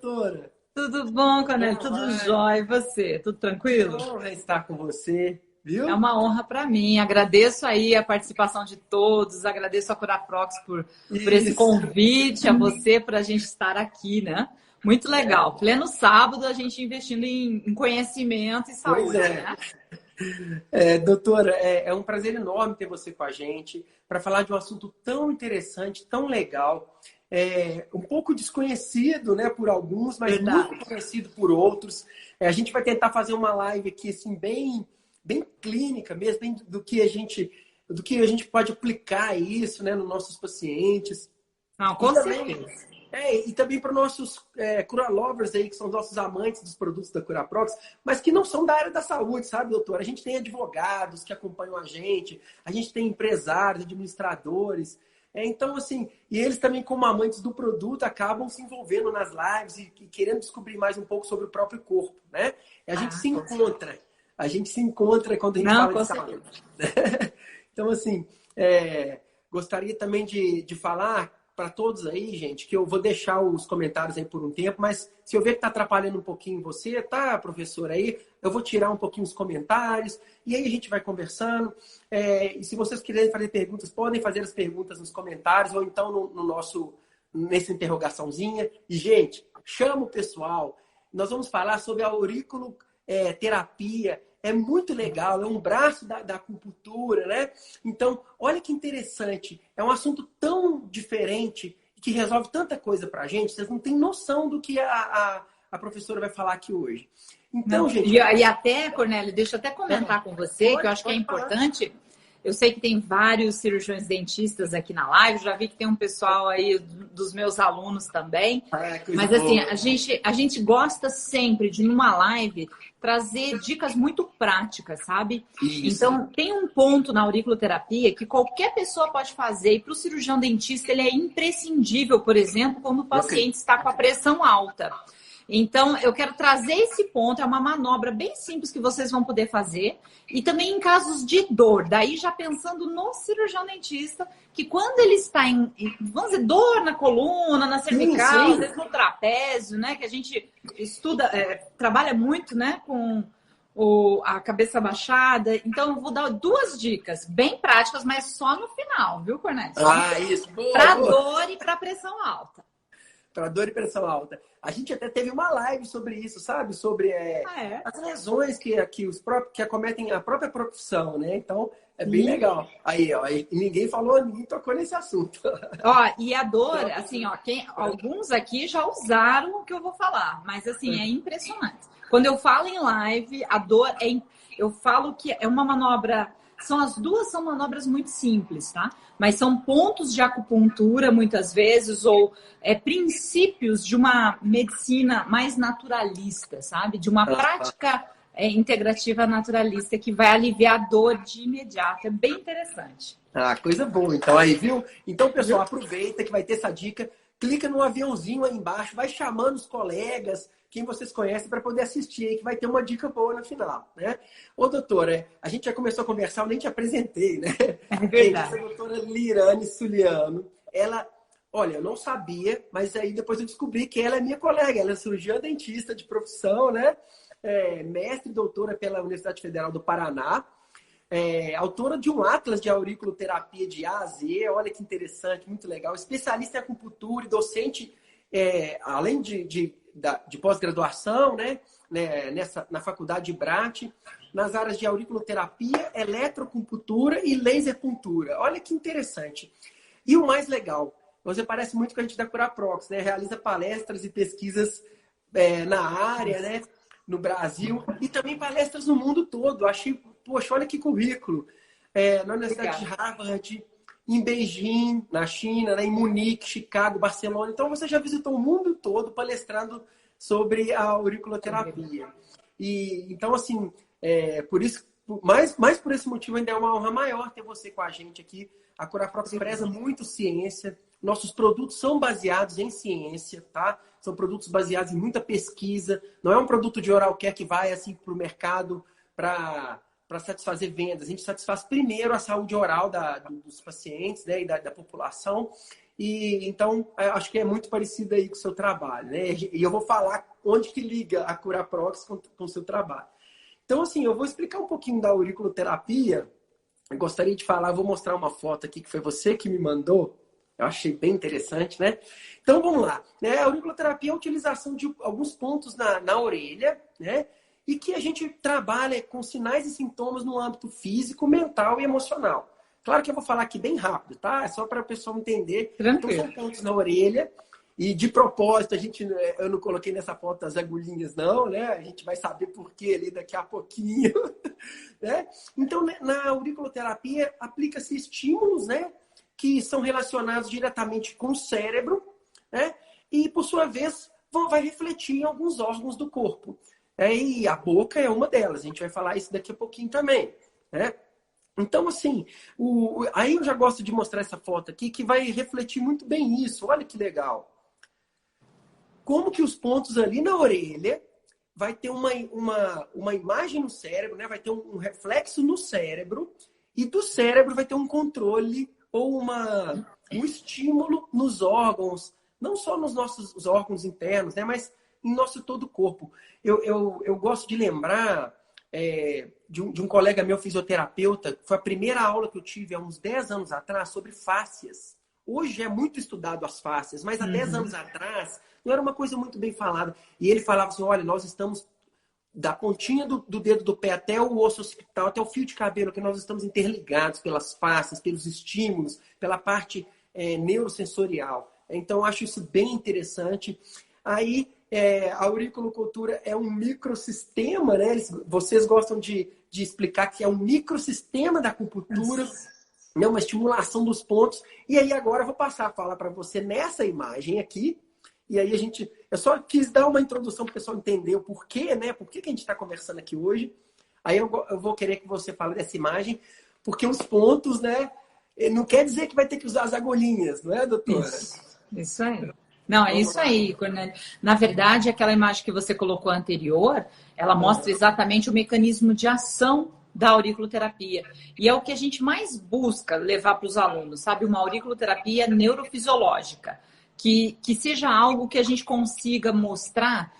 doutora? Tudo bom, Cornélio? Tudo jóia. E você? Tudo tranquilo? Que honra estar com você, viu? É uma honra para mim. Agradeço aí a participação de todos, agradeço a Curaprox por esse Isso. convite, a você por a gente estar aqui, né? Muito legal. Pleno sábado, a gente investindo em conhecimento e Pois saúde, é. né? Doutora, é um prazer enorme ter você com a gente para falar de um assunto tão interessante, tão legal, um pouco desconhecido, né, por alguns, mas Verdade. muito conhecido por outros. A gente vai tentar fazer uma live aqui assim bem clínica mesmo, bem do que a gente pode aplicar isso, né, nos nossos pacientes. Não, com certeza. E também para os nossos Cura Lovers aí, que são os nossos amantes dos produtos da Curaprox, mas que não são da área da saúde, sabe, doutor? A gente tem advogados que acompanham a gente tem empresários, administradores. Então, assim, e eles também, como amantes do produto, acabam se envolvendo nas lives e querendo descobrir mais um pouco sobre o próprio corpo, né? E a gente se encontra. A gente se encontra quando a gente fala de saúde. Então, assim, gostaria também de falar para todos aí, gente, que eu vou deixar os comentários aí por um tempo, mas se eu ver que está atrapalhando um pouquinho você, tá, professor, aí eu vou tirar um pouquinho os comentários e aí a gente vai conversando. E se vocês quiserem fazer perguntas, podem fazer as perguntas nos comentários ou então nessa interrogaçãozinha. E, gente, chama o pessoal. Nós vamos falar sobre a auriculoterapia. É muito legal, é um braço da acupuntura, né? Então, olha que interessante. É um assunto tão diferente que resolve tanta coisa pra gente. Vocês não têm noção do que a professora vai falar aqui hoje. Então, Não, gente... e até, Cornélio, deixa eu até comentar com você, que eu acho que é importante. Eu sei que tem vários cirurgiões dentistas aqui na live, já vi que tem um pessoal aí dos meus alunos também. Mas assim, a gente gosta sempre de, numa live, trazer dicas muito práticas, sabe? Isso. Então, tem um ponto na auriculoterapia que qualquer pessoa pode fazer, e para o cirurgião dentista ele é imprescindível, por exemplo, quando o paciente está com a pressão alta. Então, eu quero trazer esse ponto, é uma manobra bem simples que vocês vão poder fazer. E também em casos de dor, daí já pensando no cirurgião dentista, que quando ele está vamos dizer, dor na coluna, na cervical, às vezes no trapézio, né? Que a gente estuda, trabalha muito, né? Com a cabeça baixada. Então, eu vou dar duas dicas bem práticas, mas só no final, viu, Cornélio? Isso. Para dor e para pressão alta. Para dor e pressão alta. A gente até teve uma live sobre isso, sabe? Sobre as lesões que acometem a própria profissão, né? Então, é bem legal. Aí, ó, e ninguém tocou nesse assunto. Ó, e a dor, assim, ó, alguns aqui já usaram o que eu vou falar, mas assim, é impressionante. Quando eu falo em live, a dor eu falo que é uma manobra. As duas são manobras muito simples, tá? Mas são pontos de acupuntura, muitas vezes, ou princípios de uma medicina mais naturalista, sabe? De uma prática integrativa naturalista que vai aliviar a dor de imediato. É bem interessante. Coisa boa. Então, aí, viu? Então, pessoal, aproveita que vai ter essa dica. Clica no aviãozinho aí embaixo, vai chamando os colegas, quem vocês conhecem, para poder assistir aí, que vai ter uma dica boa no final, né? Ô, doutora, a gente já começou a conversar, eu nem te apresentei, né? É verdade. Essa doutora Lirane Suliano, ela, olha, eu não sabia, mas aí depois eu descobri que ela é minha colega, ela é cirurgiã dentista de profissão, né? Mestre e doutora pela Universidade Federal do Paraná, autora de um atlas de auriculoterapia de A a Z, olha que interessante, muito legal, especialista em acupuntura e docente, além de pós-graduação, né, na faculdade de Brat, nas áreas de auriculoterapia, eletroacupuntura e laserpuntura. Olha que interessante. E o mais legal, você parece muito com a gente da Curaprox, né? Realiza palestras e pesquisas na área, né? No Brasil, e também palestras no mundo todo. Achei, poxa, olha que currículo. Na Universidade de Harvard, em Beijing, na China, né? Em Munique, Chicago, Barcelona. Então, você já visitou o mundo todo palestrando sobre a auriculoterapia. E, então, assim, por isso, mais por esse motivo, ainda é uma honra maior ter você com a gente aqui. A Curaprox preza muito ciência. Nossos produtos são baseados em ciência, tá? São produtos baseados em muita pesquisa. Não é um produto de oral care que vai assim para o mercado para satisfazer vendas. A gente satisfaz primeiro a saúde oral dos pacientes, né, e da população. E então, acho que é muito parecido aí com o seu trabalho, né? E eu vou falar onde que liga a Curaprox com o seu trabalho. Então, assim, eu vou explicar um pouquinho da auriculoterapia. Eu gostaria de falar, vou mostrar uma foto aqui que foi você que me mandou. Eu achei bem interessante, né? Então, vamos lá. A auriculoterapia é a utilização de alguns pontos na orelha, né? E que a gente trabalha com sinais e sintomas no âmbito físico, mental e emocional. Claro que eu vou falar aqui bem rápido, tá? É só para o pessoal entender. Tranquilo. Então, são pontos na orelha. E, de propósito, eu não coloquei nessa foto as agulhinhas, não, né? A gente vai saber por que ali daqui a pouquinho. Né? Então, na auriculoterapia, aplica-se estímulos, né? Que são relacionados diretamente com o cérebro, né? E, por sua vez, vai refletir em alguns órgãos do corpo. E a boca é uma delas. A gente vai falar isso daqui a pouquinho também, né? Então, assim, aí eu já gosto de mostrar essa foto aqui, que vai refletir muito bem isso. Olha que legal. Como que os pontos ali na orelha vai ter uma imagem no cérebro, né? Vai ter um reflexo no cérebro, e do cérebro vai ter um controle ou um estímulo nos órgãos, não só nos nossos órgãos internos, né? Mas em nosso todo o corpo. Eu gosto de lembrar de um colega meu, fisioterapeuta, foi a primeira aula que eu tive há uns 10 anos atrás sobre fáscias. Hoje é muito estudado as fáscias, mas há 10 anos atrás não era uma coisa muito bem falada. E ele falava assim, olha, nós estamos da pontinha do dedo do pé até o osso occipital, até o fio de cabelo, que nós estamos interligados pelas fáscias, pelos estímulos, pela parte neurosensorial. Então, eu acho isso bem interessante. Aí, a auriculocultura é um microsistema, né? Vocês gostam de explicar que é um microsistema da acupuntura, né? Uma estimulação dos pontos. E aí, agora, eu vou passar a falar para você nessa imagem aqui. E aí, eu só quis dar uma introdução para o pessoal entender o porquê, né? Por que a gente está conversando aqui hoje. Aí, eu vou querer que você fale dessa imagem, porque os pontos, né? Não quer dizer que vai ter que usar as agulhinhas, não é, doutora? Isso aí. Não, é isso aí, Cornélio. Na verdade, aquela imagem que você colocou anterior, ela mostra exatamente o mecanismo de ação da auriculoterapia. E é o que a gente mais busca levar para os alunos, sabe? Uma auriculoterapia neurofisiológica, que seja algo que a gente consiga mostrar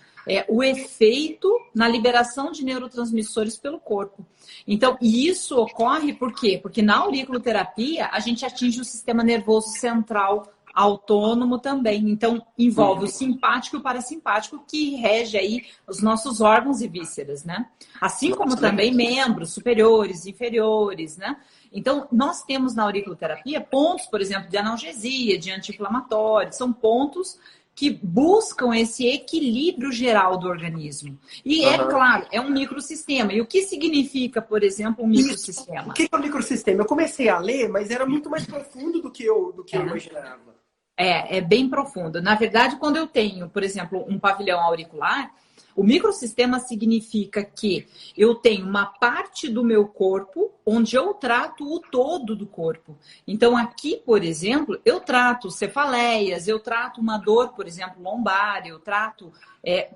o efeito na liberação de neurotransmissores pelo corpo. Então, e isso ocorre por quê? Porque na auriculoterapia, a gente atinge o sistema nervoso central autônomo também. Então, envolve o simpático e o parasimpático, que rege aí os nossos órgãos e vísceras, né? Assim como também membros superiores, inferiores, né? Então, nós temos na auriculoterapia pontos, por exemplo, de analgesia, de anti-inflamatório, são pontos que buscam esse equilíbrio geral do organismo. E é claro, é um microsistema. E o que significa, por exemplo, um microsistema? O que é um microsistema? Eu comecei a ler, mas era muito mais profundo do que eu imaginava. É bem profundo. Na verdade, quando eu tenho, por exemplo, um pavilhão auricular, o microsistema significa que eu tenho uma parte do meu corpo onde eu trato o todo do corpo. Então, aqui, por exemplo, eu trato cefaleias, eu trato uma dor, por exemplo, lombar, eu trato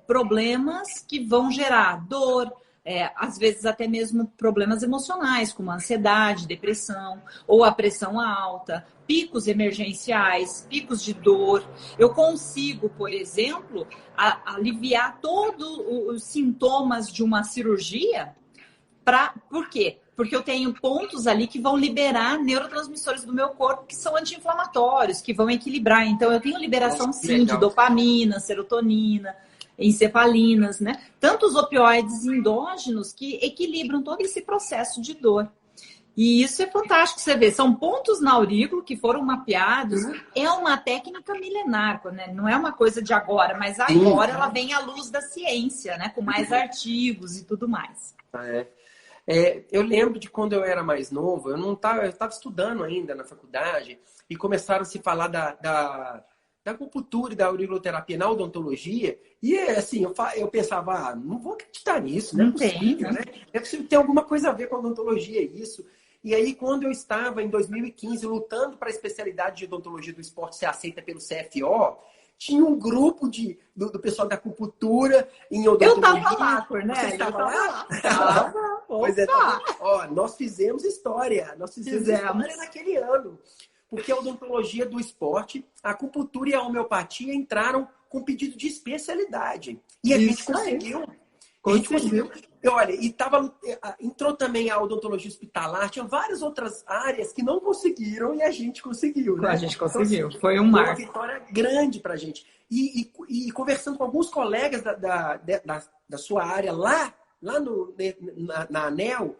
problemas que vão gerar dor, às vezes até mesmo problemas emocionais, como ansiedade, depressão, ou a pressão alta, picos emergenciais, picos de dor. Eu consigo, por exemplo, aliviar todos os sintomas de uma cirurgia. Por quê? Porque eu tenho pontos ali que vão liberar neurotransmissores do meu corpo que são anti-inflamatórios, que vão equilibrar. Então, eu tenho liberação, sim, de dopamina, serotonina, encefalinas, né? Tantos opioides endógenos que equilibram todo esse processo de dor. E isso é fantástico, você vê, são pontos na aurícula que foram mapeados, é uma técnica milenar, né? Não é uma coisa de agora, mas agora ela vem à luz da ciência, né? Com mais artigos e tudo mais. Eu lembro de quando eu era mais novo, eu estava estudando ainda na faculdade e começaram a se falar da acupuntura e da auriculoterapia na odontologia, e assim, eu pensava, não vou acreditar nisso, não é possível, né? É possível ter alguma coisa a ver com a odontologia, isso. E aí, quando eu estava, em 2015, lutando para a especialidade de odontologia do esporte ser aceita pelo CFO, tinha um grupo do pessoal da acupuntura em odontologia. Eu estava lá, Cornélio. Você estava lá? Pois é, nós fizemos história. Nós fizemos história naquele ano. porque a odontologia do esporte, a acupuntura e a homeopatia entraram com pedido de especialidade. E a gente conseguiu. A gente conseguiu. Olha, entrou também a odontologia hospitalar, tinha várias outras áreas que não conseguiram e a gente conseguiu, né? A gente conseguiu, foi um marco. Foi uma vitória grande pra gente. E conversando com alguns colegas da sua área lá na ANEL,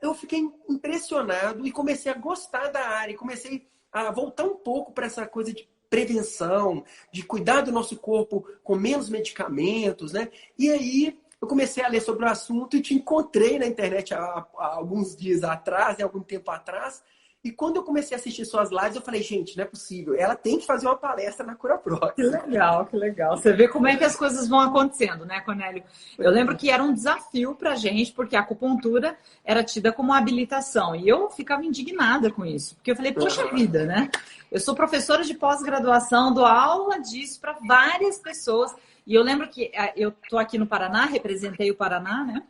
eu fiquei impressionado e comecei a gostar da área, comecei a voltar um pouco para essa coisa de prevenção, de cuidar do nosso corpo com menos medicamentos, né? E aí eu comecei a ler sobre o assunto e te encontrei na internet há alguns dias atrás, algum tempo atrás. E quando eu comecei a assistir suas lives, eu falei, gente, não é possível. Ela tem que fazer uma palestra na CuraProx. Que legal, que legal. Você vê como é que as coisas vão acontecendo, né, Cornélio? Eu lembro que era um desafio pra gente, porque a acupuntura era tida como habilitação. E eu ficava indignada com isso. Porque eu falei, poxa vida, né? Eu sou professora de pós-graduação, dou aula disso para várias pessoas. E eu lembro que eu tô aqui no Paraná, representei o Paraná, né?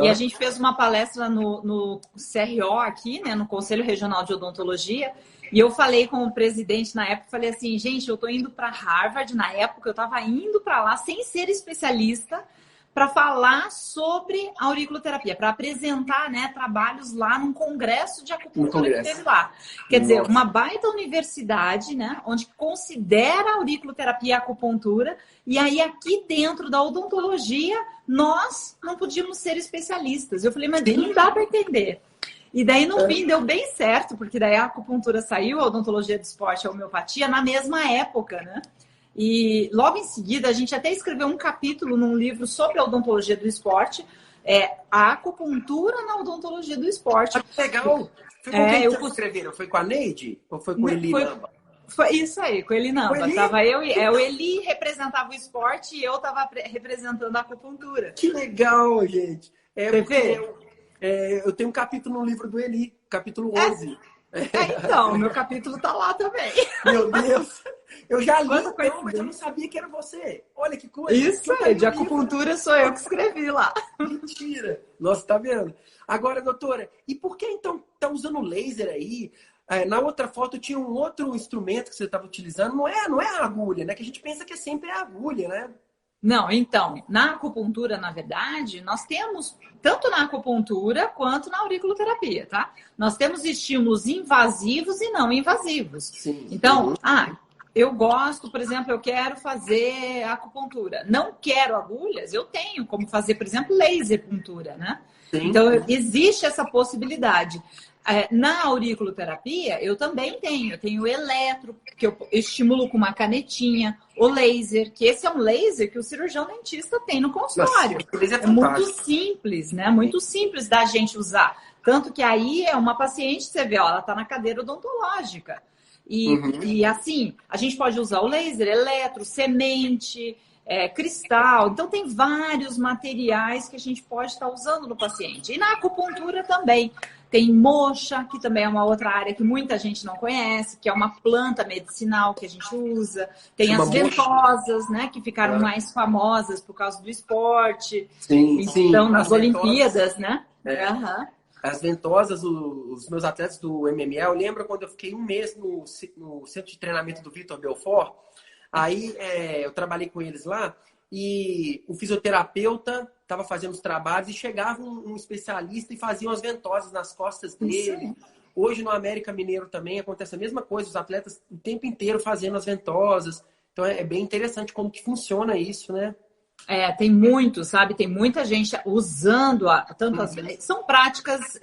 E a gente fez uma palestra no CRO aqui, né? No Conselho Regional de Odontologia. E eu falei com o presidente na época, falei assim, gente, eu tô indo para Harvard. Na época eu tava indo para lá sem ser especialista para falar sobre auriculoterapia, para apresentar, né, trabalhos lá num congresso de acupuntura que teve lá. Quer dizer, uma baita universidade, né, onde considera a auriculoterapia e a acupuntura, e aí aqui dentro da odontologia nós não podíamos ser especialistas. Eu falei, mas não dá para entender. E daí, no fim, deu bem certo, porque daí a acupuntura saiu, a odontologia do esporte, a homeopatia, na mesma época, né? E logo em seguida, a gente até escreveu um capítulo num livro sobre a odontologia do esporte, a acupuntura na odontologia do esporte. Ah, legal! Foi com quem vocês escreveram? Foi com a Neide? Ou foi com Eli Namba? Foi isso aí, com o Eli Namba. Tava eu e o Eli representava o esporte e eu estava representando a acupuntura. Que legal, gente! Eu tenho um capítulo no livro do Eli, capítulo 11. Então, meu capítulo tá lá também. Meu Deus! Eu já li, mas eu não sabia que era você. Olha que coisa. Isso aí, de acupuntura sou eu que escrevi lá. Mentira! Nossa, tá vendo? Agora, doutora, e por que então tá usando laser aí? Na outra foto tinha um outro instrumento que você estava utilizando. Não é a agulha, né? Que a gente pensa que sempre é a agulha, né? Não, então, na acupuntura, na verdade, nós temos, tanto na acupuntura quanto na auriculoterapia, tá? Nós temos estímulos invasivos e não invasivos. Sim. Então, eu gosto, por exemplo, eu quero fazer acupuntura. Não quero agulhas, eu tenho como fazer, por exemplo, laser puntura, né? Sim. Então, existe essa possibilidade. Na auriculoterapia, eu também tenho. Eu tenho o eletro, que eu estimulo com uma canetinha. O laser, que esse é um laser que o cirurgião dentista tem no consultório. Nossa, é muito simples, né? Muito simples da gente usar. Tanto que aí é uma paciente, você vê, ela está na cadeira odontológica. E assim, a gente pode usar o laser, eletro, semente, cristal. Então, tem vários materiais que a gente pode estar usando no paciente. E na acupuntura também. Tem moxa, que também é uma outra área que muita gente não conhece, que é uma planta medicinal que a gente usa. Tem as ventosas, né, que ficaram mais famosas por causa do esporte. Sim, então, nas Olimpíadas, né? As ventosas, os meus atletas do MMA, eu lembro quando eu fiquei um mês no centro de treinamento do Vitor Belfort. Aí eu trabalhei com eles lá e o fisioterapeuta estava fazendo os trabalhos e chegava um especialista e fazia as ventosas nas costas dele. Sim. Hoje no América Mineiro também acontece a mesma coisa, os atletas o tempo inteiro fazendo as ventosas. Então é bem interessante como que funciona isso, né? Tem muito, sabe? Tem muita gente usando são práticas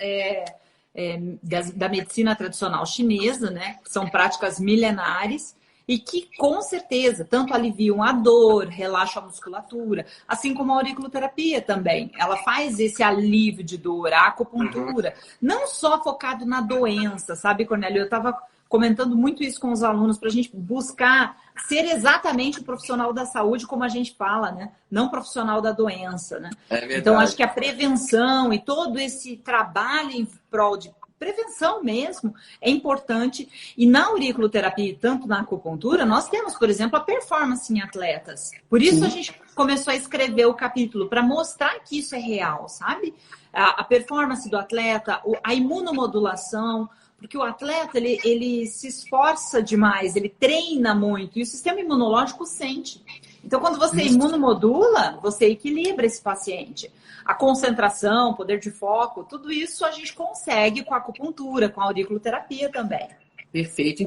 da medicina tradicional chinesa, né? São práticas milenares. E que, com certeza, tanto aliviam a dor, relaxam a musculatura, assim como a auriculoterapia também. Ela faz esse alívio de dor, a acupuntura. Não só focado na doença, sabe, Cornélio? Eu estava comentando muito isso com os alunos para a gente buscar ser exatamente o profissional da saúde, como a gente fala, né? Não profissional da doença, né? Então, acho que a prevenção e todo esse trabalho em prol de prevenção mesmo é importante. E na auriculoterapia, tanto na acupuntura, nós temos, por exemplo, a performance em atletas. Por isso a gente começou a escrever o capítulo, para mostrar que isso é real, sabe? A performance do atleta, a imunomodulação, Porque o atleta, ele se esforça demais, ele treina muito, e o sistema imunológico sente. Então, quando você imunomodula, você equilibra esse paciente. A concentração, poder de foco, tudo isso a gente consegue com a acupuntura, com a auriculoterapia também. Perfeito.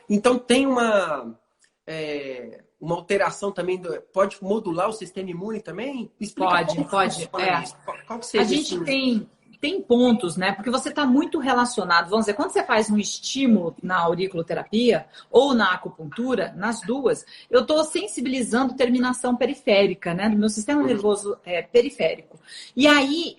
Então tem uma alteração também, pode modular o sistema imune também? Explica Pode. Qual que seria A gente tem pontos, né? Porque você está muito relacionado. Vamos dizer, quando você faz um estímulo na auriculoterapia ou na acupuntura, nas duas, eu estou sensibilizando terminação periférica, né? Do meu sistema nervoso periférico. E aí,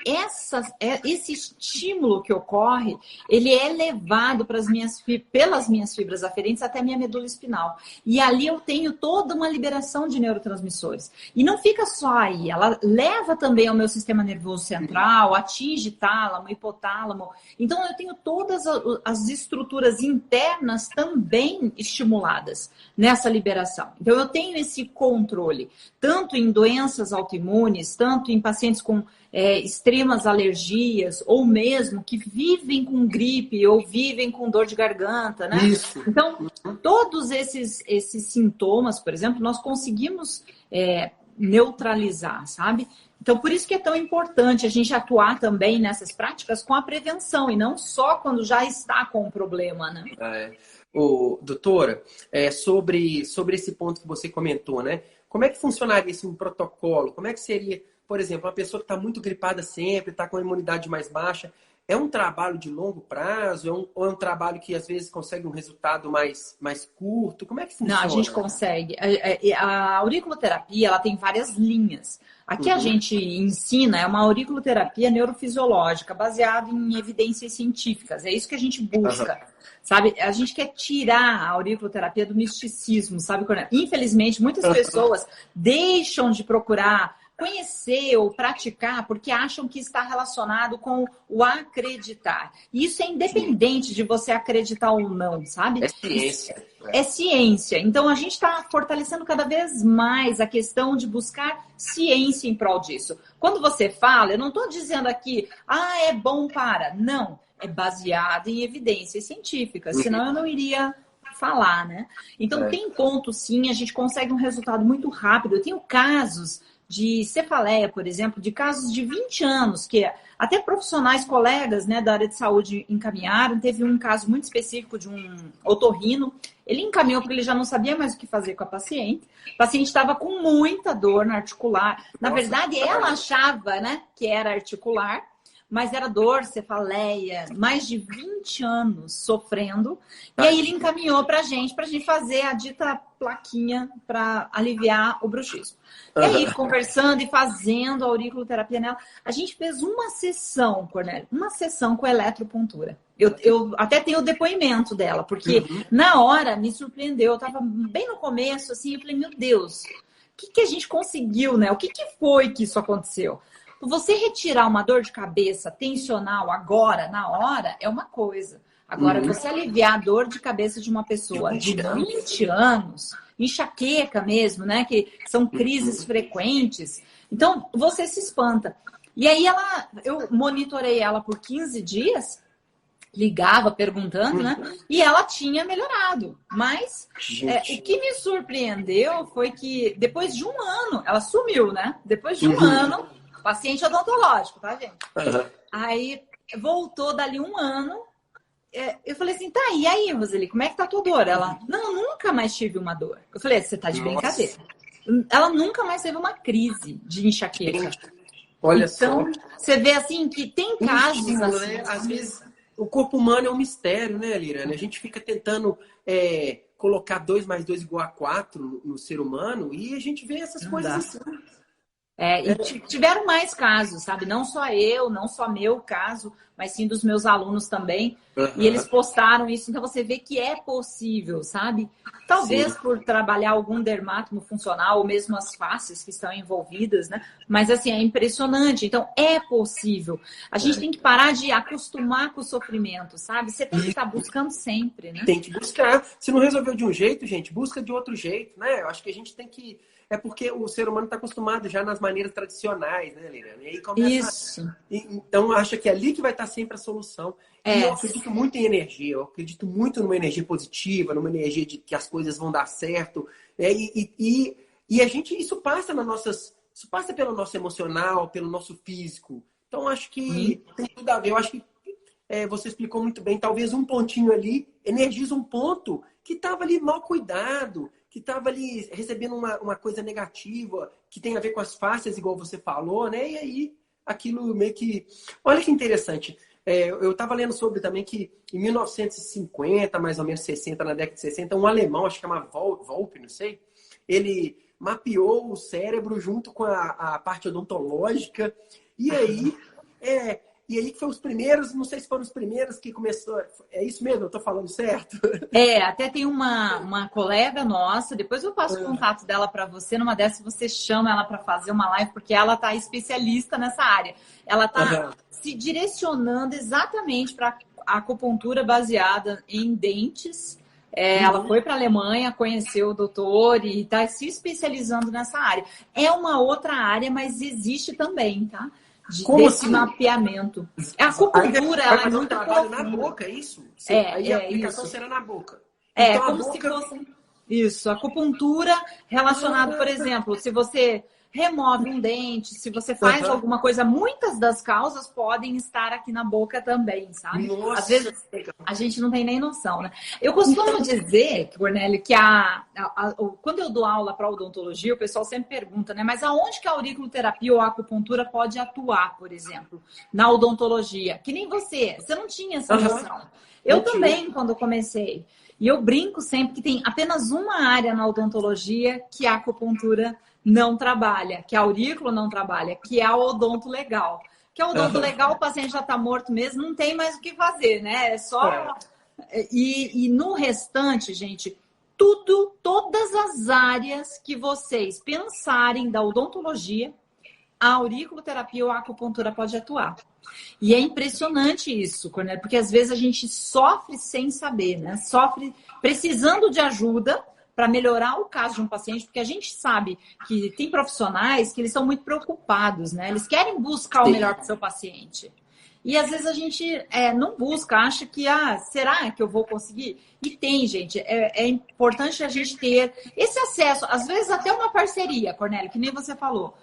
esse estímulo que ocorre, ele é levado pelas minhas fibras aferentes até a minha medula espinal. E ali eu tenho toda uma liberação de neurotransmissores. E não fica só aí, ela leva também ao meu sistema nervoso central, atinge tálamo, hipotálamo. Então, eu tenho todas as estruturas internas também estimuladas nessa liberação. Então, eu tenho esse controle, tanto em doenças autoimunes, tanto em pacientes com extremas alergias, ou mesmo que vivem com gripe ou vivem com dor de garganta, né? Isso. Então, todos esses sintomas, por exemplo, nós conseguimos neutralizar, sabe? Então, por isso que é tão importante a gente atuar também nessas práticas com a prevenção e não só quando já está com o problema, né? Doutora, sobre esse ponto que você comentou, né? Como é que funcionaria esse protocolo? Como é que seria, por exemplo, uma pessoa que está muito gripada sempre, está com a imunidade mais baixa? É um trabalho de longo prazo? Ou é um trabalho que às vezes consegue um resultado mais curto? Como é que funciona? Não, a gente consegue. A auriculoterapia, ela tem várias linhas. Aqui a gente ensina, é uma auriculoterapia neurofisiológica, baseada em evidências científicas. É isso que a gente busca, sabe? A gente quer tirar a auriculoterapia do misticismo, sabe? Infelizmente, muitas pessoas deixam de procurar conhecer ou praticar porque acham que está relacionado com o acreditar. E isso é independente de você acreditar ou não, sabe? É ciência. É ciência. Então, a gente está fortalecendo cada vez mais a questão de buscar ciência em prol disso. Quando você fala, eu não estou dizendo aqui, é bom para. Não, é baseado em evidências científicas, senão eu não iria falar, né? Então, tem ponto, sim, a gente consegue um resultado muito rápido. Eu tenho casos de cefaleia, por exemplo, de casos de 20 anos, que até profissionais, colegas, né, da área de saúde encaminharam. Teve um caso muito específico de um otorrino. Ele encaminhou porque ele já não sabia mais o que fazer com a paciente. O paciente estava com muita dor na articular. Na verdade, ela achava, né, que era articular, mas era dor, cefaleia, mais de 20 anos sofrendo. E aí ele encaminhou para a gente fazer a dita plaquinha para aliviar o bruxismo. E aí, conversando e fazendo a auriculoterapia nela, a gente fez uma sessão, Cornélio, uma sessão com eletropuntura. Eu até tenho o depoimento dela, porque na hora me surpreendeu. Eu estava bem no começo, assim, eu falei, meu Deus, o que a gente conseguiu, né? O que foi que isso aconteceu? Você retirar uma dor de cabeça tensional agora, na hora, é uma coisa. Agora, você aliviar a dor de cabeça de uma pessoa de 20 anos, enxaqueca mesmo, né? Que são crises frequentes. Então, você se espanta. E aí, eu monitorei ela por 15 dias, ligava perguntando, né? E ela tinha melhorado. Mas o que me surpreendeu foi que depois de um ano, ela sumiu, né? Depois de um ano... Paciente odontológico, tá, gente? Aí voltou dali um ano. Eu falei assim, tá, e aí, Roseli, como é que tá a tua dor? Ela, não, nunca mais tive uma dor. Eu falei, você tá de brincadeira. Ela nunca mais teve uma crise de enxaqueca. Olha só. Você vê assim que tem casos assim. Né? Às vezes o corpo humano é um mistério, né, Lirane? A gente fica tentando colocar 2 mais 2 igual a 4 no ser humano e a gente vê essas coisas assim. E tiveram mais casos, sabe? Não só eu, não só meu caso, mas sim dos meus alunos também. E eles postaram isso, então você vê que é possível, sabe? Talvez por trabalhar algum dermatomo funcional, ou mesmo as faces que estão envolvidas, né? Mas assim, é impressionante. Então, é possível. A gente tem que parar de acostumar com o sofrimento, sabe? Você tem que estar buscando sempre, né? Tem que buscar. Se não resolveu de um jeito, gente, busca de outro jeito, né? Eu acho que a gente tem que é porque o ser humano está acostumado já nas maneiras tradicionais, né, Liliana? E aí começa. Isso. Então, acha que é ali que vai estar sempre a solução. E eu acredito muito em energia, eu acredito muito numa energia positiva, numa energia de que as coisas vão dar certo. E a gente, isso passa isso passa pelo nosso emocional, pelo nosso físico. Então, acho que tem tudo a ver. Eu acho que você explicou muito bem. Talvez um pontinho ali energiza um ponto que estava ali mal cuidado, que estava ali recebendo uma coisa negativa, que tem a ver com as fáscias, igual você falou, né? E aí, aquilo meio que... Olha que interessante. Eu estava lendo sobre também que em 1950, mais ou menos 60, na década de 60, um alemão, acho que chama Volpe, não sei, ele mapeou o cérebro junto com a parte odontológica. E aí foi os primeiros, não sei se foram os primeiros que começou. É isso mesmo? Eu estou falando certo? Até tem uma colega nossa, depois eu passo o contato dela para você, numa dessas você chama ela para fazer uma live, porque ela tá especialista nessa área. Ela tá se direcionando exatamente para acupuntura baseada em dentes. Ela foi para a Alemanha, conheceu o doutor e está se especializando nessa área. É uma outra área, mas existe também, tá? Desse assim? Mapeamento. A acupuntura, ela é muito trabalho na boca, é isso? Aí a aplicação será na boca. Então, como se fosse... Isso, acupuntura relacionada, por exemplo, se você remove um dente, se você faz alguma coisa, muitas das causas podem estar aqui na boca também, sabe? Nossa, às vezes a gente não tem nem noção, né? Eu costumo dizer, Cornélio, que quando eu dou aula para odontologia, o pessoal sempre pergunta, né? Mas aonde que a auriculoterapia ou a acupuntura pode atuar, por exemplo, na odontologia? Que nem você não tinha essa noção. Eu também, quando comecei. E eu brinco sempre que tem apenas uma área na odontologia que a acupuntura não trabalha, que a aurículo não trabalha, que é a odonto legal. Que a odonto legal, o paciente já está morto mesmo, não tem mais o que fazer, né? É só... E no restante, gente, todas as áreas que vocês pensarem da odontologia, a auriculoterapia ou a acupuntura pode atuar. E é impressionante isso, Cornélio, porque às vezes a gente sofre sem saber, né? Sofre precisando de ajuda para melhorar o caso de um paciente, porque a gente sabe que tem profissionais que eles são muito preocupados, né? Eles querem buscar o melhor para o seu paciente. E às vezes a gente não busca, acha que, será que eu vou conseguir? E tem, gente, é importante a gente ter esse acesso, às vezes até uma parceria, Cornélio, que nem você falou.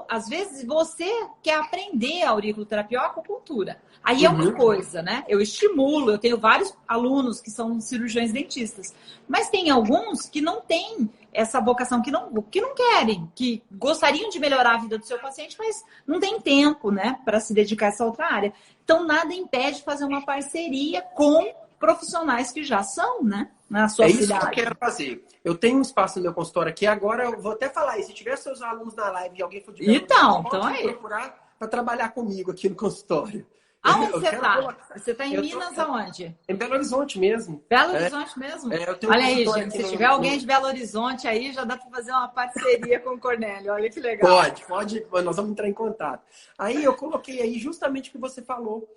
Às vezes você quer aprender a auriculoterapia ou a acupuntura. Aí é uma coisa, né? Eu estimulo, eu tenho vários alunos que são cirurgiões dentistas. Mas tem alguns que não têm essa vocação, que não querem, que gostariam de melhorar a vida do seu paciente, mas não tem tempo, né, para se dedicar a essa outra área. Então, nada impede de fazer uma parceria com profissionais que já são, né, na sua cidade. É isso que eu quero fazer. Eu tenho um espaço no meu consultório aqui, agora eu vou até falar, e se tiver seus alunos na live e alguém for de pode procurar para trabalhar comigo aqui no consultório. Aonde você está? Você está em Minas, aonde? Em Belo Horizonte mesmo. Belo Horizonte mesmo? Olha aí, gente, se tiver alguém de Belo Horizonte aí, já dá para fazer uma parceria com o Cornélio. Olha que legal. Pode, nós vamos entrar em contato. Aí eu coloquei aí justamente o que você falou.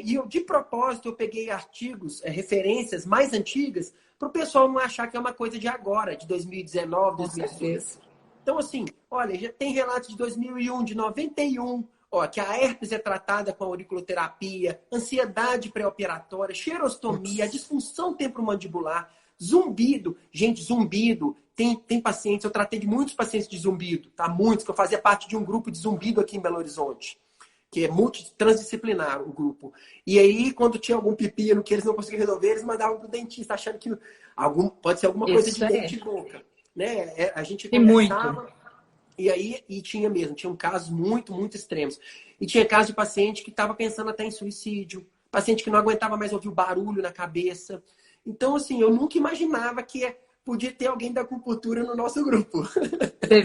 E eu, de propósito, eu peguei artigos, referências mais antigas, para o pessoal não achar que é uma coisa de agora, de 2019, 2016. Então, assim, olha, já tem relatos de 2001, de 91, que a herpes é tratada com a auriculoterapia, ansiedade pré-operatória, xerostomia, disfunção temporomandibular, zumbido. Gente, zumbido. Tem pacientes, eu tratei de muitos pacientes de zumbido, tá? Muitos, que eu fazia parte de um grupo de zumbido aqui em Belo Horizonte, que é multitransdisciplinar o grupo. E aí, quando tinha algum pepino que eles não conseguiam resolver, eles mandavam pro dentista, achando que pode ser alguma coisa de dente e boca. Né? A gente conversava, e tinha casos muito, muito extremos. E tinha casos de paciente que estava pensando até em suicídio, paciente que não aguentava mais ouvir o barulho na cabeça. Então, assim, eu nunca imaginava que podia ter alguém da acupuntura no nosso grupo. Você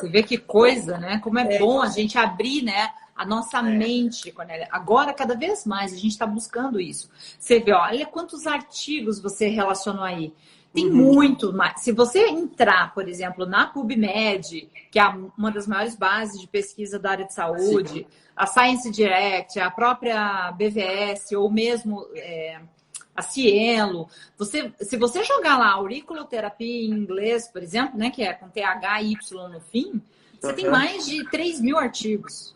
vê que coisa, né? Como é bom a gente abrir, né, a nossa mente, Cornélia. Agora, cada vez mais, a gente está buscando isso. Você vê, olha quantos artigos você relacionou aí. Tem muito mais. Se você entrar, por exemplo, na PubMed, que é uma das maiores bases de pesquisa da área de saúde, a Science Direct, a própria BVS, ou mesmo a Cielo. Se você jogar lá auriculoterapia em inglês, por exemplo, né, que é com THY no fim, você tem mais de 3 mil artigos.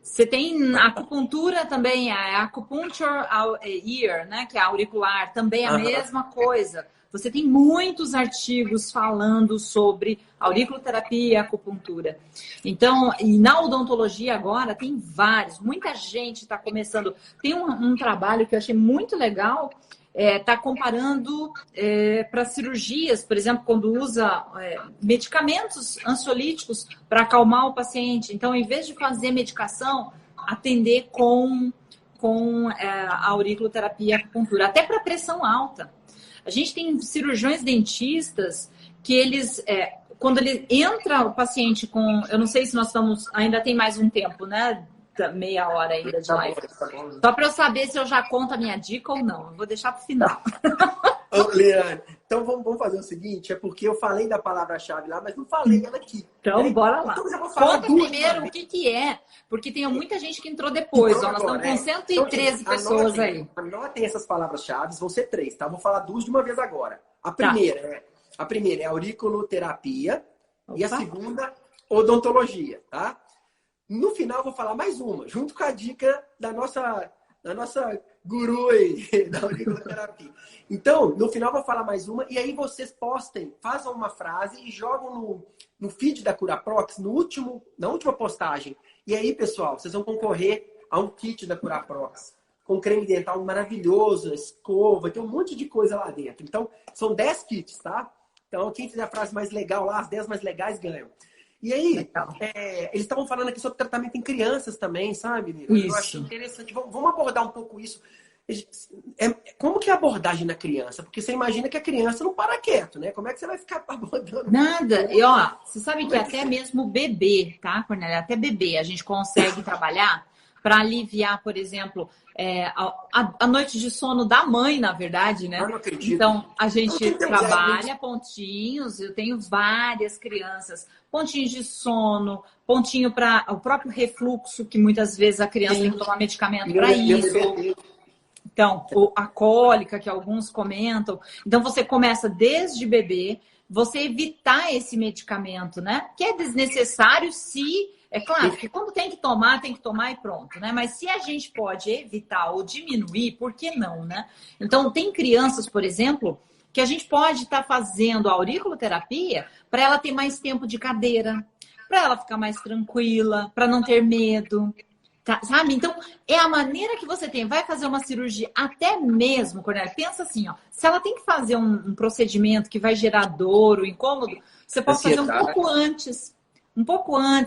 Você tem acupuntura também, a acupuncture ear, né, que é auricular, também a mesma coisa. Você tem muitos artigos falando sobre auriculoterapia e acupuntura. Então, e na odontologia agora tem vários, muita gente está começando. Tem um trabalho que eu achei muito legal, está comparando para cirurgias, por exemplo, quando usa medicamentos ansiolíticos para acalmar o paciente. Então, em vez de fazer medicação, atender com a auriculoterapia e acupuntura, até para pressão alta. A gente tem cirurgiões dentistas que eles, quando ele entra o paciente com, eu não sei se nós ainda tem mais um tempo, né? Meia hora ainda de live. Só para eu saber se eu já conto a minha dica ou não. Eu vou deixar para o final. Ô, Liane, então vamos fazer o seguinte, é porque eu falei da palavra-chave lá, mas não falei ela aqui. Então, bora lá. Então, já vou falar conta primeiro o que é, porque tem muita gente que entrou depois. Então, nós estamos com 113 pessoas aí. Anotem essas palavras-chave, vão ser 3, tá? Vou falar 2 de uma vez agora. A primeira é auriculoterapia. E a segunda, odontologia, tá? No final, eu vou falar mais uma, junto com a dica da nossa guru aí, da auriculoterapia. Então, no final, eu vou falar mais uma, e aí vocês postem, façam uma frase e jogam no feed da Curaprox, na última postagem. E aí, pessoal, vocês vão concorrer a um kit da Curaprox, com creme dental maravilhoso, escova, tem um monte de coisa lá dentro. Então, são 10 kits, tá? Então, quem fizer a frase mais legal lá, as 10 mais legais ganham. E aí, eles estavam falando aqui sobre tratamento em crianças também, sabe, Lira? Isso. Eu acho interessante. Vamos abordar um pouco isso. Como que é a abordagem na criança? Porque você imagina que a criança não para quieto, né? Como é que você vai ficar abordando? Nada. E, você sabe que até mesmo bebê, tá, Cornélia? Até bebê a gente consegue trabalhar para aliviar, por exemplo, a noite de sono da mãe, na verdade, né? Eu não acredito. Então, a gente trabalha pontinhos. Eu tenho várias crianças. Pontinhos de sono, pontinho para o próprio refluxo, que muitas vezes a criança tem que tomar medicamento para isso. Então, a cólica, que alguns comentam. Então, você começa desde bebê, você evitar esse medicamento, né? Que é desnecessário se... É claro que quando tem que tomar e pronto, né? Mas se a gente pode evitar ou diminuir, por que não, né? Então, tem crianças, por exemplo, que a gente pode estar fazendo a auriculoterapia para ela ter mais tempo de cadeira, para ela ficar mais tranquila, para não ter medo, tá? Sabe? Então, é a maneira que você tem. Vai fazer uma cirurgia, até mesmo, Cornélia, pensa assim, ó, se ela tem que fazer um procedimento que vai gerar dor ou incômodo, você pode fazer um pouco antes,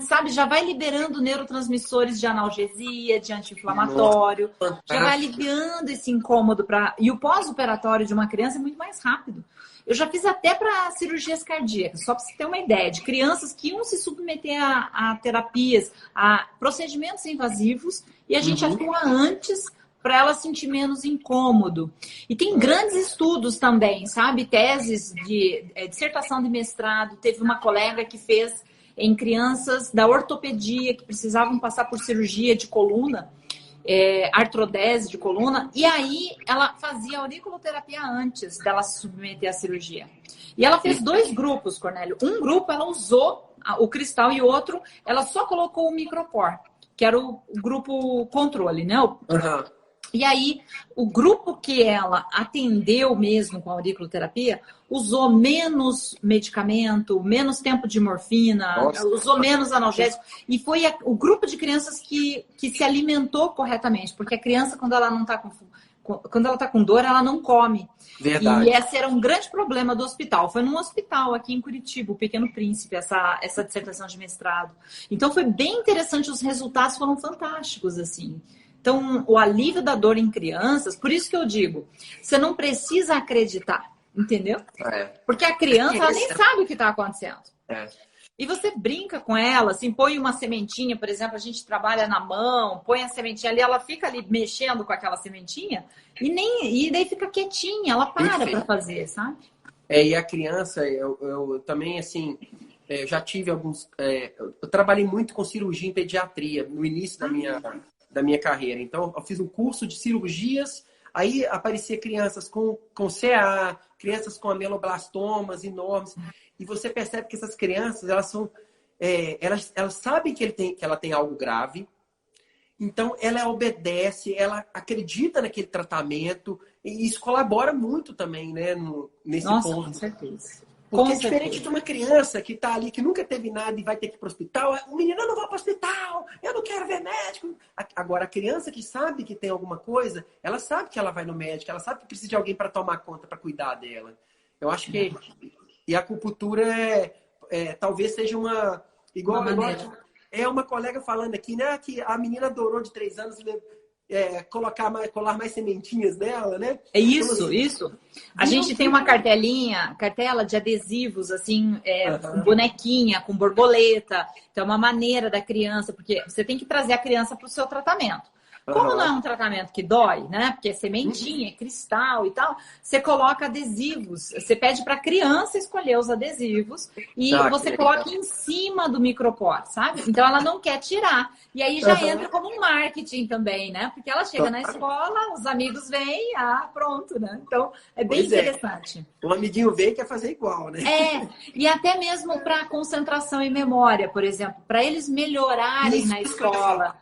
sabe? Já vai liberando neurotransmissores de analgesia, de anti-inflamatório. Já vai aliviando esse incômodo. E o pós-operatório de uma criança é muito mais rápido. Eu já fiz até para cirurgias cardíacas, só para você ter uma ideia, de crianças que iam se submeter a terapias, a procedimentos invasivos, e a gente atua antes para ela sentir menos incômodo. E tem grandes estudos também, sabe? Teses de dissertação de mestrado. Teve uma colega que fez em crianças da ortopedia que precisavam passar por cirurgia de coluna, artrodese de coluna, e aí ela fazia auriculoterapia antes dela se submeter à cirurgia. E ela fez 2 grupos, Cornélio. Um grupo ela usou o cristal e o outro ela só colocou o micropor, que era o grupo controle, né? E aí, o grupo que ela atendeu mesmo com a auriculoterapia usou menos medicamento, menos tempo de morfina, usou menos analgésico. E foi o grupo de crianças que se alimentou corretamente. Porque a criança, quando ela não está com dor, ela não come. Verdade. E esse era um grande problema do hospital. Foi num hospital aqui em Curitiba, o Pequeno Príncipe, essa dissertação de mestrado. Então, foi bem interessante. Os resultados foram fantásticos, assim. Então, o alívio da dor em crianças, por isso que eu digo, você não precisa acreditar, entendeu? Porque a criança, ela nem sabe o que está acontecendo. E você brinca com ela, assim, põe uma sementinha, por exemplo, a gente trabalha na mão, põe a sementinha ali, ela fica ali mexendo com aquela sementinha e daí fica quietinha, ela para fazer, sabe? E a criança, eu também, assim, já tive alguns... eu trabalhei muito com cirurgia em pediatria no início da minha carreira. Então, eu fiz um curso de cirurgias Aí aparecia crianças com CA, crianças com ameloblastomas enormes. E você percebe que essas crianças, elas sabem que ela tem algo grave. Então, ela obedece, ela acredita naquele tratamento. E isso colabora muito também, né? Nesse ponto. Com certeza. Porque é diferente de uma criança que está ali, que nunca teve nada e vai ter que ir para o hospital. O menino, eu não vou para o hospital, eu não quero ver médico. Agora, a criança que sabe que tem alguma coisa, ela sabe que ela vai no médico, ela sabe que precisa de alguém para tomar conta, para cuidar dela. Eu acho que... E a acupuntura talvez seja uma... Igual uma colega falando aqui, né? Que a menina adorou de 3 anos colar mais sementinhas nela, né? É isso. A gente tem uma cartela de adesivos, assim, com bonequinha, com borboleta. Então, é uma maneira da criança, porque você tem que trazer a criança para o seu tratamento. Como não é um tratamento que dói, né? Porque é sementinha, é cristal e tal, você coloca adesivos. Você pede para a criança escolher os adesivos e você coloca em cima do micropore, sabe? Então ela não quer tirar. E aí já entra como um marketing também, né? Porque ela chega na escola, os amigos vêm, pronto, né? Então é bem interessante. Um amiguinho vem e quer fazer igual, né? E até mesmo para concentração e memória, por exemplo, para eles melhorarem na escola.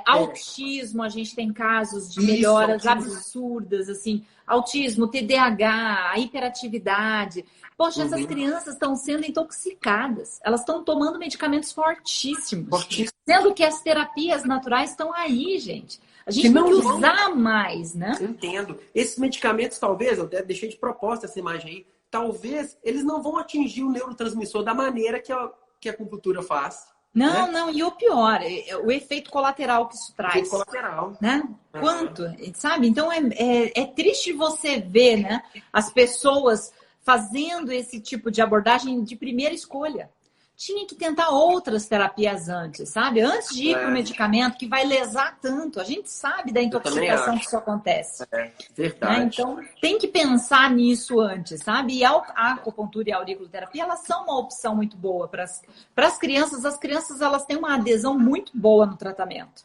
Autismo, a gente tem casos de melhoras absurdas, assim, autismo, TDAH, a hiperatividade. Poxa, essas crianças estão sendo intoxicadas, elas estão tomando medicamentos fortíssimos, sendo que as terapias naturais estão aí, gente. A gente tem que usar mais, né? Entendo. Esses medicamentos, talvez, eu até deixei de proposta essa imagem aí, talvez eles não vão atingir o neurotransmissor da maneira que a acupuntura faz. Não, e o pior, o efeito colateral que isso traz. Efeito colateral. Né? Quanto, sabe? Então é triste você ver, né, as pessoas fazendo esse tipo de abordagem de primeira escolha. Tinha que tentar outras terapias antes, sabe? Antes de ir para o medicamento que vai lesar tanto. A gente sabe da intoxicação que isso acontece. Verdade. Né? Então, tem que pensar nisso antes, sabe? E a acupuntura e a auriculoterapia, elas são uma opção muito boa para as crianças. As crianças, elas têm uma adesão muito boa no tratamento.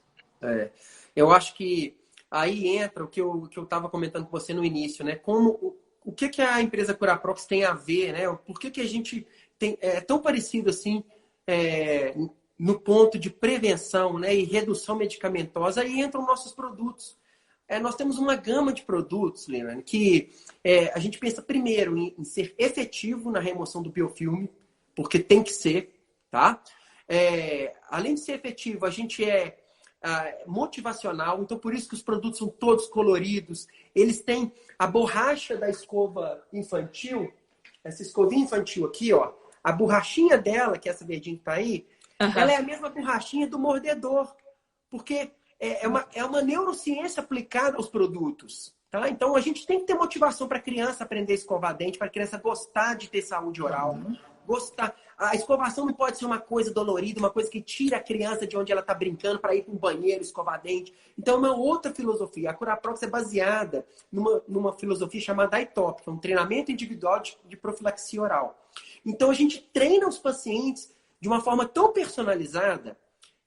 Eu acho que aí entra o que eu estava comentando com você no início, né? O que a empresa Curaprox tem a ver, né? Por que a gente é tão parecido assim no ponto de prevenção, né, e redução medicamentosa. Aí entram nossos produtos. Nós temos uma gama de produtos, Liliane, que a gente pensa primeiro em ser efetivo na remoção do biofilme, porque tem que ser, tá? Além de ser efetivo, a gente motivacional, então por isso que os produtos são todos coloridos. Eles têm a borracha da escova infantil, essa escovinha infantil aqui, ó, a borrachinha dela, que é essa verdinha que tá aí, ela é a mesma borrachinha do mordedor, porque é uma neurociência aplicada aos produtos. Tá? Então a gente tem que ter motivação para a criança aprender a escovar dente, para a criança gostar de ter saúde oral. Gostar. A escovação não pode ser uma coisa dolorida, uma coisa que tira a criança de onde ela está brincando para ir para um banheiro, escovar dente. Então é uma outra filosofia. A Curaprox é baseada numa filosofia chamada ITOP, que é um treinamento individual de profilaxia oral. Então a gente treina os pacientes de uma forma tão personalizada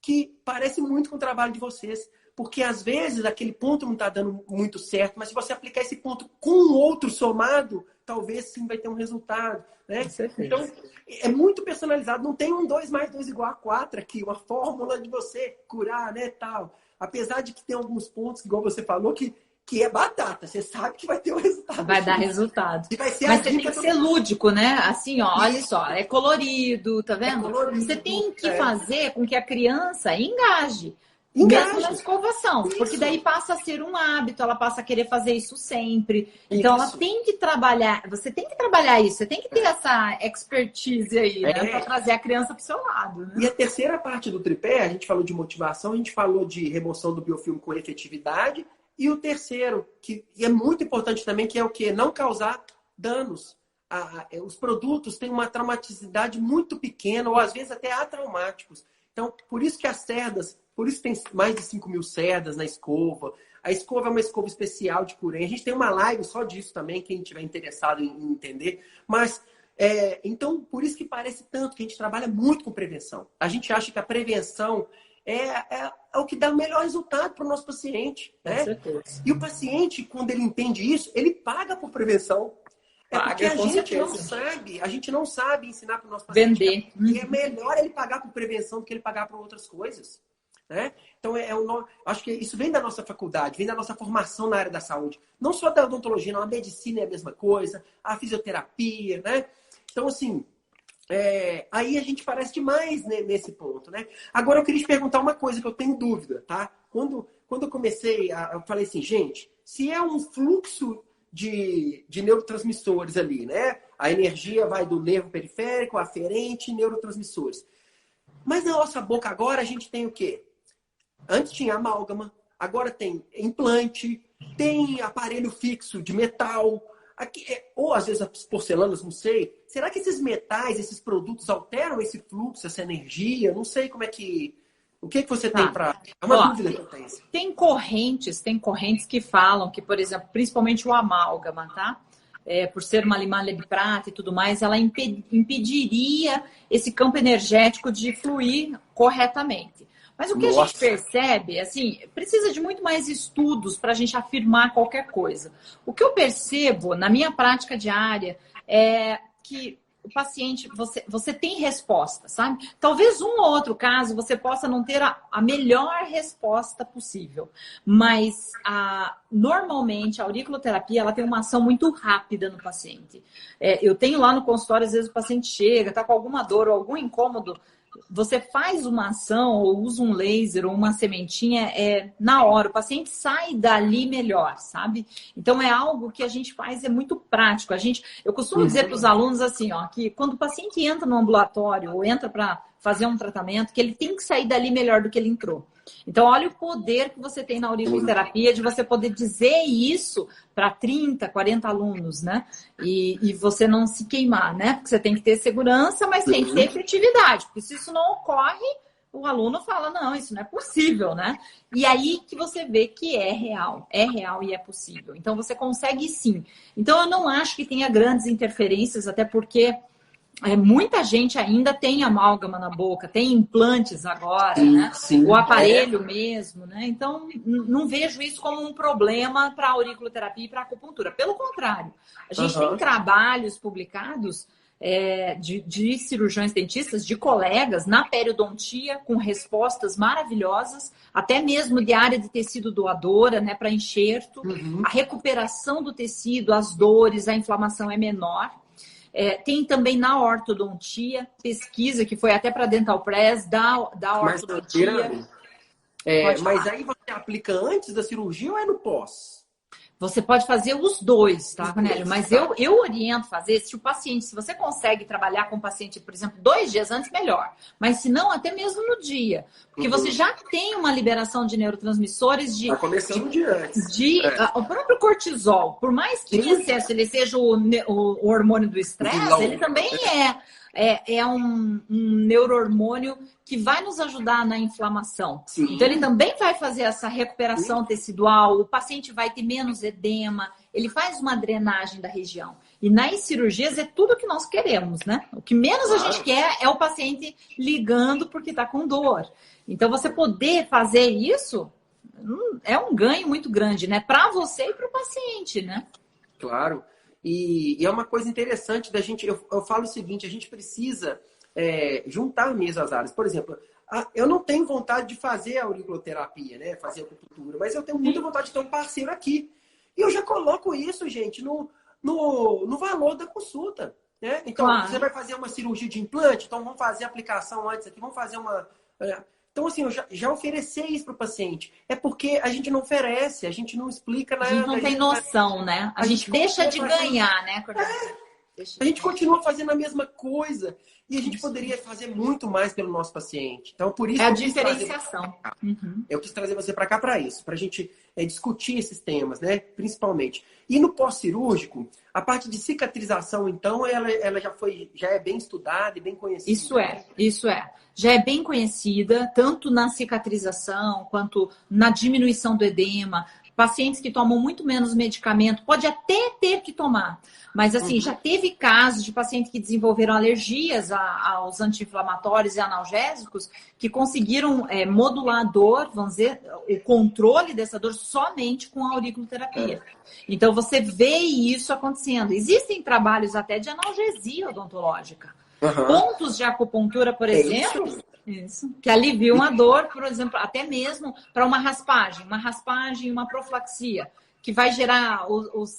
que parece muito com o trabalho de vocês. Porque às vezes aquele ponto não está dando muito certo, mas se você aplicar esse ponto com um outro somado, talvez sim vai ter um resultado. Né? Então, é muito personalizado. Não tem 2 mais 2 igual a 4 aqui, uma fórmula de você curar, né, tal. Apesar de que tem alguns pontos, igual você falou, que é batata. Você sabe que vai ter um resultado. Vai dar resultado. Mas você tem que ser lúdico, né? Assim, ó, olha só, é colorido, tá vendo? Você tem que fazer com que a criança engaje. Mesmo na escovação, porque daí passa a ser um hábito, ela passa a querer fazer isso sempre. Então ela tem que trabalhar, você tem que trabalhar isso, você tem que ter essa expertise aí, né? Para trazer a criança para o seu lado. Né? E a terceira parte do tripé, a gente falou de motivação, a gente falou de remoção do biofilme com efetividade, e o terceiro, que é muito importante também, que é o quê? Não causar danos. Os produtos têm uma traumaticidade muito pequena, ou às vezes até atraumáticos. Então, por isso que as cerdas, por isso tem mais de 5.000 cerdas na escova. A escova é uma escova especial de Curen. A gente tem uma live só disso também, quem estiver interessado em entender. Mas, então, por isso que parece tanto que a gente trabalha muito com prevenção. A gente acha que a prevenção é o que dá o melhor resultado para o nosso paciente. Né? Com certeza. E o paciente, quando ele entende isso, ele paga por prevenção. É porque a gente não sabe ensinar para o nosso paciente vender. Que é melhor ele pagar por prevenção do que ele pagar por outras coisas. Né? Então, acho que isso vem da nossa faculdade, vem da nossa formação na área da saúde. Não só da odontologia, não. A medicina é a mesma coisa, a fisioterapia, né? Então, assim, aí a gente parece demais, né, nesse ponto, né? Agora, eu queria te perguntar uma coisa que eu tenho dúvida, tá? Quando eu comecei, eu falei assim, gente, se é um fluxo de neurotransmissores ali, né? A energia vai do nervo periférico, aferente e neurotransmissores. Mas na nossa boca agora a gente tem o quê? Antes tinha amálgama, agora tem implante, tem aparelho fixo de metal, ou às vezes as porcelanas, não sei. Será que esses metais, esses produtos alteram esse fluxo, essa energia? Não sei como é que... O que você tem para... É uma dúvida que eu tenho. Tem correntes que falam que, por exemplo, principalmente o amálgama, tá? Por ser uma limalha de prata e tudo mais, ela impediria esse campo energético de fluir corretamente. Mas o que a gente percebe, assim, precisa de muito mais estudos para a gente afirmar qualquer coisa. O que eu percebo na minha prática diária é que o paciente, você tem resposta, sabe? Talvez um ou outro caso você possa não ter a melhor resposta possível, mas normalmente a auriculoterapia ela tem uma ação muito rápida no paciente. Eu tenho lá no consultório, às vezes o paciente chega, está com alguma dor ou algum incômodo, você faz uma ação ou usa um laser ou uma sementinha, na hora, o paciente sai dali melhor, sabe? Então é algo que a gente faz, é muito prático. Eu costumo dizer para os alunos assim, ó, que quando o paciente entra no ambulatório ou entra para fazer um tratamento, que ele tem que sair dali melhor do que ele entrou. Então, olha o poder que você tem na auriculoterapia de você poder dizer isso para 30, 40 alunos, né? E você não se queimar, né? Porque você tem que ter segurança, mas tem que ter efetividade. Porque se isso não ocorre, o aluno fala, não, isso não é possível, né? E aí que você vê que é real e é possível. Então, você consegue sim. Então, eu não acho que tenha grandes interferências, até porque... muita gente ainda tem amálgama na boca, tem implantes agora, né? Sim, o aparelho mesmo, né? Então, não vejo isso como um problema para a auriculoterapia e para a acupuntura. Pelo contrário, a gente tem trabalhos publicados de cirurgiões dentistas, de colegas na periodontia, com respostas maravilhosas, até mesmo de área de tecido doadora, né? Para enxerto. A recuperação do tecido, as dores, a inflamação é menor. Tem também na ortodontia, pesquisa que foi até para Dental Press, da ortodontia. Mas aí você aplica antes da cirurgia ou é no pós? Você pode fazer os dois, tá, Cornélio? Mas eu oriento fazer, se você consegue trabalhar com o paciente, por exemplo, 2 dias antes, melhor. Mas se não, até mesmo no dia. Porque você já tem uma liberação de neurotransmissores de... Vai começando um dia antes. O próprio cortisol, por mais que em excesso ele seja o hormônio do estresse, ele também é um neurohormônio que vai nos ajudar na inflamação. Sim. Então, ele também vai fazer essa recuperação tecidual, o paciente vai ter menos edema, ele faz uma drenagem da região. E nas cirurgias é tudo que nós queremos, né? O que menos a gente quer é o paciente ligando porque está com dor. Então, você poder fazer isso é um ganho muito grande, né? Para você e para o paciente, né? Claro. E é uma coisa interessante da gente... Eu falo o seguinte, a gente precisa juntar mesmo as áreas. Por exemplo, eu não tenho vontade de fazer a auriculoterapia, né? Fazer a acupuntura, mas eu tenho muita vontade de ter um parceiro aqui. E eu já coloco isso, gente, no valor da consulta. Né? Então, Você vai fazer uma cirurgia de implante, então vamos fazer a aplicação antes aqui, vamos fazer uma... Então, assim, eu já ofereci isso para o paciente. É porque a gente não oferece, a gente não explica nada. A gente não tem noção, né? A gente deixa de ganhar, né, Cornélio? A gente continua fazendo a mesma coisa. E a gente poderia fazer muito mais pelo nosso paciente. Então, por isso a diferenciação. Eu quis trazer você para cá para isso, para a gente discutir esses temas, né? Principalmente. E no pós-cirúrgico, a parte de cicatrização, então, ela já é bem estudada e bem conhecida. Isso é. Já é bem conhecida, tanto na cicatrização quanto na diminuição do edema. pacientes que tomam muito menos medicamento, pode até ter que tomar, mas assim, já teve casos de pacientes que desenvolveram alergias aos anti-inflamatórios e analgésicos, que conseguiram modular a dor, vamos dizer, o controle dessa dor somente com a auriculoterapia. Então, você vê isso acontecendo. Existem trabalhos até de analgesia odontológica. Pontos de acupuntura, por exemplo, que aliviam a dor, por exemplo, até mesmo para uma raspagem, uma profilaxia, que vai gerar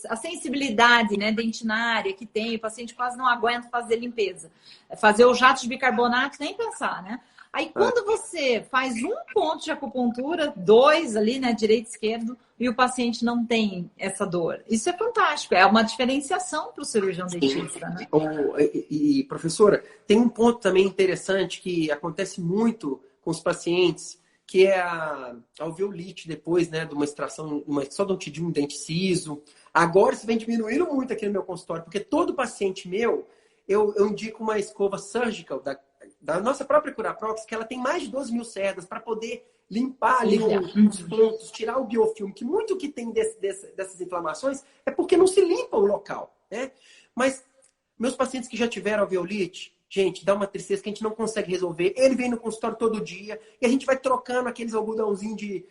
a sensibilidade, né, dentinária que tem, o paciente quase não aguenta fazer limpeza. Fazer o jato de bicarbonato, nem pensar, né? Aí, quando você faz um ponto de acupuntura, 2 ali, né, direito e esquerdo, e o paciente não tem essa dor. Isso é fantástico, é uma diferenciação para o cirurgião dentista, né? E, professora, tem um ponto também interessante que acontece muito com os pacientes, que é a alveolite depois, né, de uma extração, só de um dente ciso. Agora isso vem diminuindo muito aqui no meu consultório, porque todo paciente meu, eu indico uma escova surgical da nossa própria Curaprox, que ela tem mais de 12 mil cerdas para poder limpar ali os pontos, tirar o biofilme, que muito que tem dessas inflamações é porque não se limpa o local, né? Mas meus pacientes que já tiveram alveolite, gente, dá uma tristeza que a gente não consegue resolver. Ele vem no consultório todo dia e a gente vai trocando aqueles algodãozinhos de...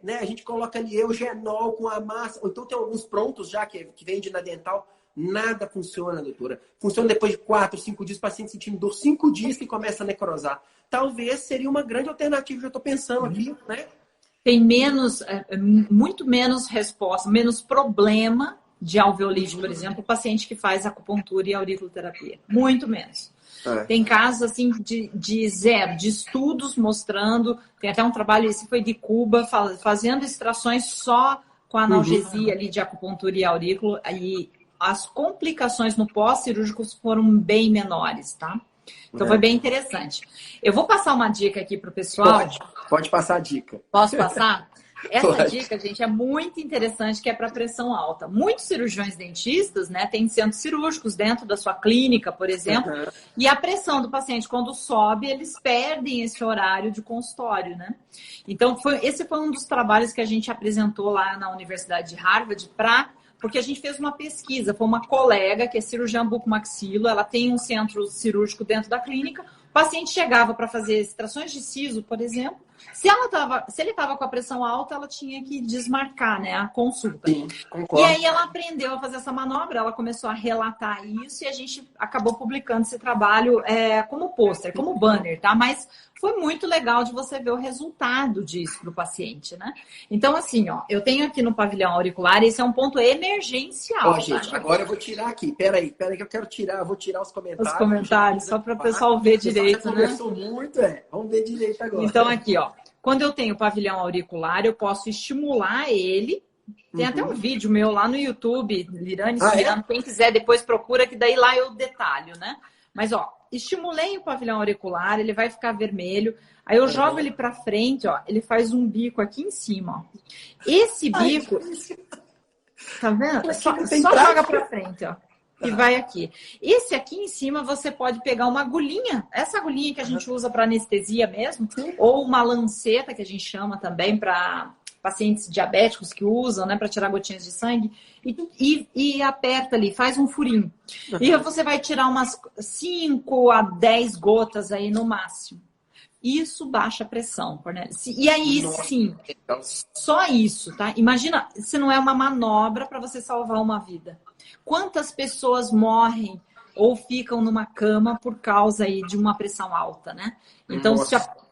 né? A gente coloca ali eugenol com a massa, ou então tem alguns prontos já que vende na dental. Nada funciona, doutora. Funciona depois de 4, 5 dias, o paciente sentindo dor, 5 dias que começa a necrosar. Talvez seria uma grande alternativa, já estou pensando aqui, né? Tem muito menos resposta, menos problema de alveolite, por exemplo, o paciente que faz acupuntura e auriculoterapia. Muito menos. Tem casos assim de zero, de estudos mostrando, tem até um trabalho, esse foi de Cuba, fazendo extrações só com analgesia ali de acupuntura e aurículo, e as complicações no pós-cirúrgico foram bem menores, tá? Então foi bem interessante. Eu vou passar uma dica aqui para o pessoal. Pode passar a dica. Posso passar? Essa dica, gente, é muito interessante, que é para pressão alta. Muitos cirurgiões dentistas, né, têm centros cirúrgicos dentro da sua clínica, por exemplo, e a pressão do paciente, quando sobe, eles perdem esse horário de consultório, né? Então, esse foi um dos trabalhos que a gente apresentou lá na Universidade de Harvard porque a gente fez uma pesquisa, foi uma colega que é cirurgiã bucomaxilo, ela tem um centro cirúrgico dentro da clínica, o paciente chegava para fazer extrações de siso, por exemplo, se ele estava com a pressão alta, ela tinha que desmarcar, né, a consulta. Sim, concordo. E aí ela aprendeu a fazer essa manobra, ela começou a relatar isso e a gente acabou publicando esse trabalho como pôster, como banner, tá? Mas foi muito legal de você ver o resultado disso para o paciente, né? Então, assim, ó, eu tenho aqui no pavilhão auricular, esse é um ponto emergencial. Ó, gente, tá? Agora eu vou tirar aqui, peraí que eu quero tirar, eu vou tirar os comentários. Os comentários, só para o pessoal ver direito, né? Conversou muito, vamos ver direito agora. Então, aqui, ó, quando eu tenho pavilhão auricular, eu posso estimular ele. Tem até um vídeo meu lá no YouTube, Lirane Subirano, quem quiser depois procura, que daí lá eu detalho, né? Mas, ó, estimulei o pavilhão auricular, ele vai ficar vermelho. Aí eu jogo ele para frente, ó, ele faz um bico aqui em cima, ó. Esse bico, tá vendo? Só joga para frente, ó. E vai aqui. Esse aqui em cima você pode pegar uma agulhinha, essa agulhinha que a gente usa para anestesia mesmo, ou uma lanceta que a gente chama também para pacientes diabéticos que usam, né, para tirar gotinhas de sangue, e aperta ali, faz um furinho. E você vai tirar umas 5 a 10 gotas aí no máximo. Isso baixa a pressão, Cornélia. E aí, sim, só isso, tá? Imagina se não é uma manobra para você salvar uma vida. Quantas pessoas morrem ou ficam numa cama por causa aí de uma pressão alta, né? Então,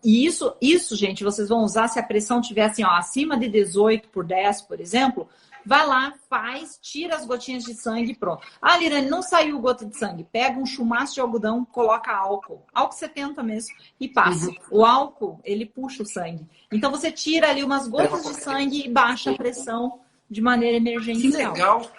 isso, gente, vocês vão usar se a pressão estiver assim, ó, acima de 18/10, por exemplo. Vai lá, faz, tira as gotinhas de sangue e pronto. Ah, Lirane, não saiu gota de sangue. Pega um chumaço de algodão, coloca álcool 70 mesmo, e passa. O álcool, ele puxa o sangue. Então, você tira ali umas gotas de sangue e baixa a pressão de maneira emergencial. Que legal.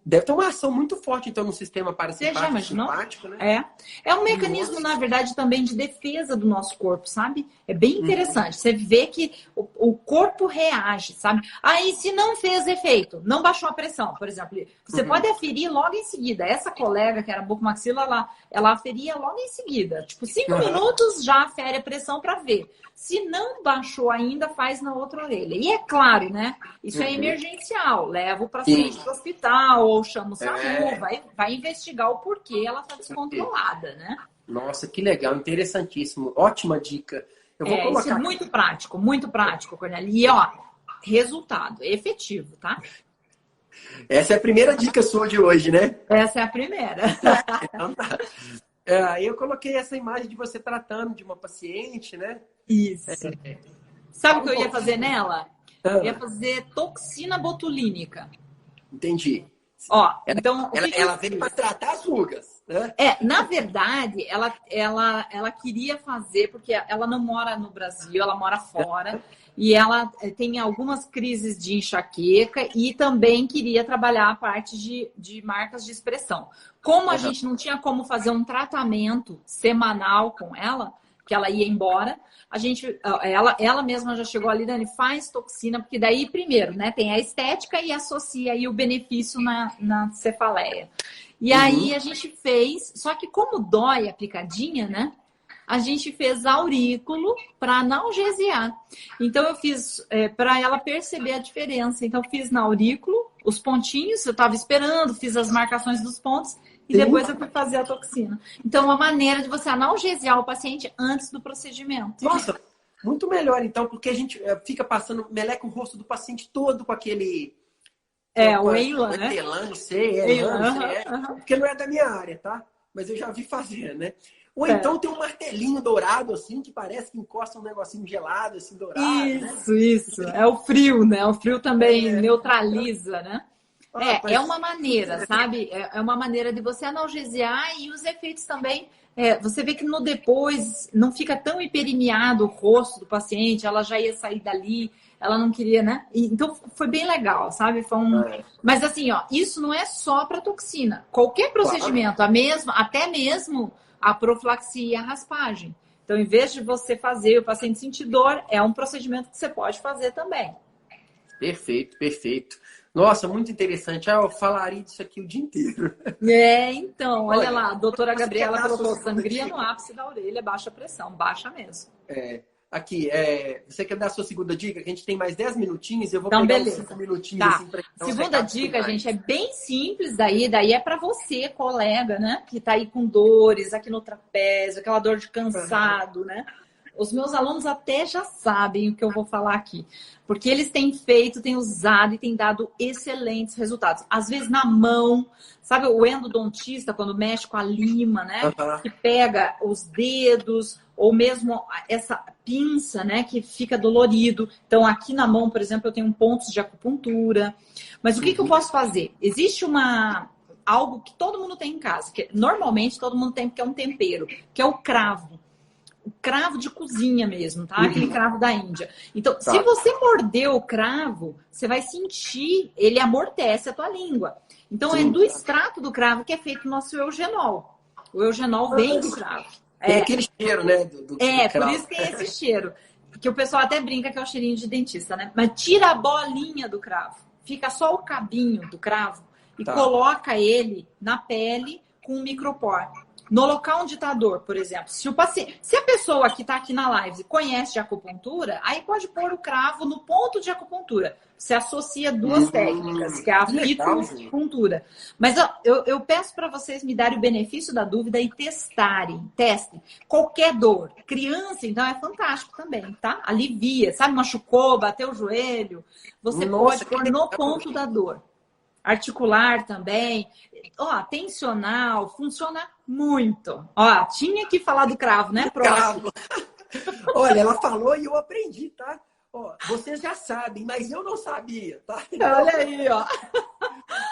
Deve ter uma ação muito forte, então, no sistema Você já parasimpático, imaginou? simpático, né? É um mecanismo, na verdade, também de defesa do nosso corpo, sabe? É bem interessante. Você vê que o corpo reage, sabe? Aí, se não fez efeito, não baixou a pressão, por exemplo, você pode aferir logo em seguida. Essa colega, que era bucomaxila, ela aferia logo em seguida. Tipo, 5 minutos já afere a pressão para ver. Se não baixou ainda, faz na outra orelha. E é claro, né? Isso é emergencial. Leva o paciente para o hospital ou chama o SAMU, vai investigar o porquê ela está descontrolada, né? Nossa, que legal, interessantíssimo. Ótima dica. Eu vou colocar. Isso é muito prático, Cornélia. E, ó, resultado efetivo, tá? Essa é a primeira dica sua de hoje, né? Essa é a primeira. Então tá. Eu coloquei essa imagem de você tratando de uma paciente, né? Isso. Sabe o que eu ia fazer nela? Eu ia fazer toxina botulínica. Entendi. Ó, então... Ela veio para tratar as rugas, né? Na verdade, ela queria fazer, porque ela não mora no Brasil, ela mora fora, e ela tem algumas crises de enxaqueca e também queria trabalhar a parte de marcas de expressão. Como a gente não tinha como fazer um tratamento semanal com ela, que ela ia embora, ela mesma já chegou ali, Dani, faz toxina, porque daí, primeiro, né, tem a estética e associa aí o benefício na cefaleia. E aí a gente fez, só que como dói a picadinha, né, a gente fez aurículo para analgesiar. Então eu fiz para ela perceber a diferença. Então eu fiz na aurículo os pontinhos, eu estava esperando, fiz as marcações dos pontos, e depois eu fui fazer a toxina. Então, uma maneira de você analgesiar o paciente antes do procedimento. Nossa, muito melhor então, porque a gente fica passando, meleca o rosto do paciente todo com aquele... o Elan, né? Elan, não sei, porque não é da minha área, tá? Mas eu já vi fazer, né? Ou então tem um martelinho dourado, assim, que parece que encosta um negocinho gelado, assim, dourado. Isso. É o frio, né? O frio também neutraliza, né? É uma maneira, sabe? É uma maneira de você analgesiar e os efeitos também. Você vê que no depois não fica tão hiperemiado o rosto do paciente, ela já ia sair dali, ela não queria, né? Então foi bem legal, sabe? Mas assim, ó, isso não é só para toxina. Qualquer procedimento, até mesmo a profilaxia e a raspagem. Então, em vez de você fazer o paciente sentir dor, é um procedimento que você pode fazer também. Perfeito. Nossa, muito interessante. Eu falaria disso aqui o dia inteiro. Então, olha lá, a doutora Gabriela colocou sangria no ápice da orelha, baixa pressão, baixa mesmo. Aqui, você quer dar a sua segunda dica? Que a gente tem mais 10 minutinhos, eu vou então, pegar beleza. uns 5 minutinhos assim para segunda dica, gente, é bem simples daí é para você, colega, né? Que tá aí com dores aqui no trapézio, aquela dor de cansado, né? Os meus alunos até já sabem o que eu vou falar aqui. Porque eles têm usado e têm dado excelentes resultados. Às vezes na mão, sabe o endodontista quando mexe com a lima, né? Que pega os dedos, ou mesmo essa pinça, né? Que fica dolorido. Então aqui na mão, por exemplo, eu tenho pontos de acupuntura. Mas o que eu posso fazer? Existe algo que todo mundo tem em casa, que normalmente todo mundo tem, porque é um tempero, que é o cravo. O cravo de cozinha mesmo, tá? Aquele cravo da Índia. Então, se você morder o cravo, você vai sentir, ele amortece a tua língua. Então, é do extrato do cravo que é feito o nosso eugenol. O eugenol vem do cravo. Tem aquele cheiro, né? Do por isso tem esse cheiro. Que o pessoal até brinca que é o cheirinho de dentista, né? Mas tira a bolinha do cravo. Fica só o cabinho do cravo e coloca ele na pele com um micropor. No local onde está a dor, por exemplo, se a pessoa que está aqui na live conhece de acupuntura, aí pode pôr o cravo no ponto de acupuntura. Você associa duas técnicas, que é a fitoacupuntura. Mas eu peço para vocês me darem o benefício da dúvida e testem. Qualquer dor. Criança, então, é fantástico também, tá? Alivia, sabe? Machucou, bateu o joelho. Você pode pôr no ponto da dor. Articular também. Tensional, funciona muito. Tinha que falar do cravo, né? Cravo. Olha, ela falou e eu aprendi, tá? Vocês já sabem, mas eu não sabia, tá? Olha aí,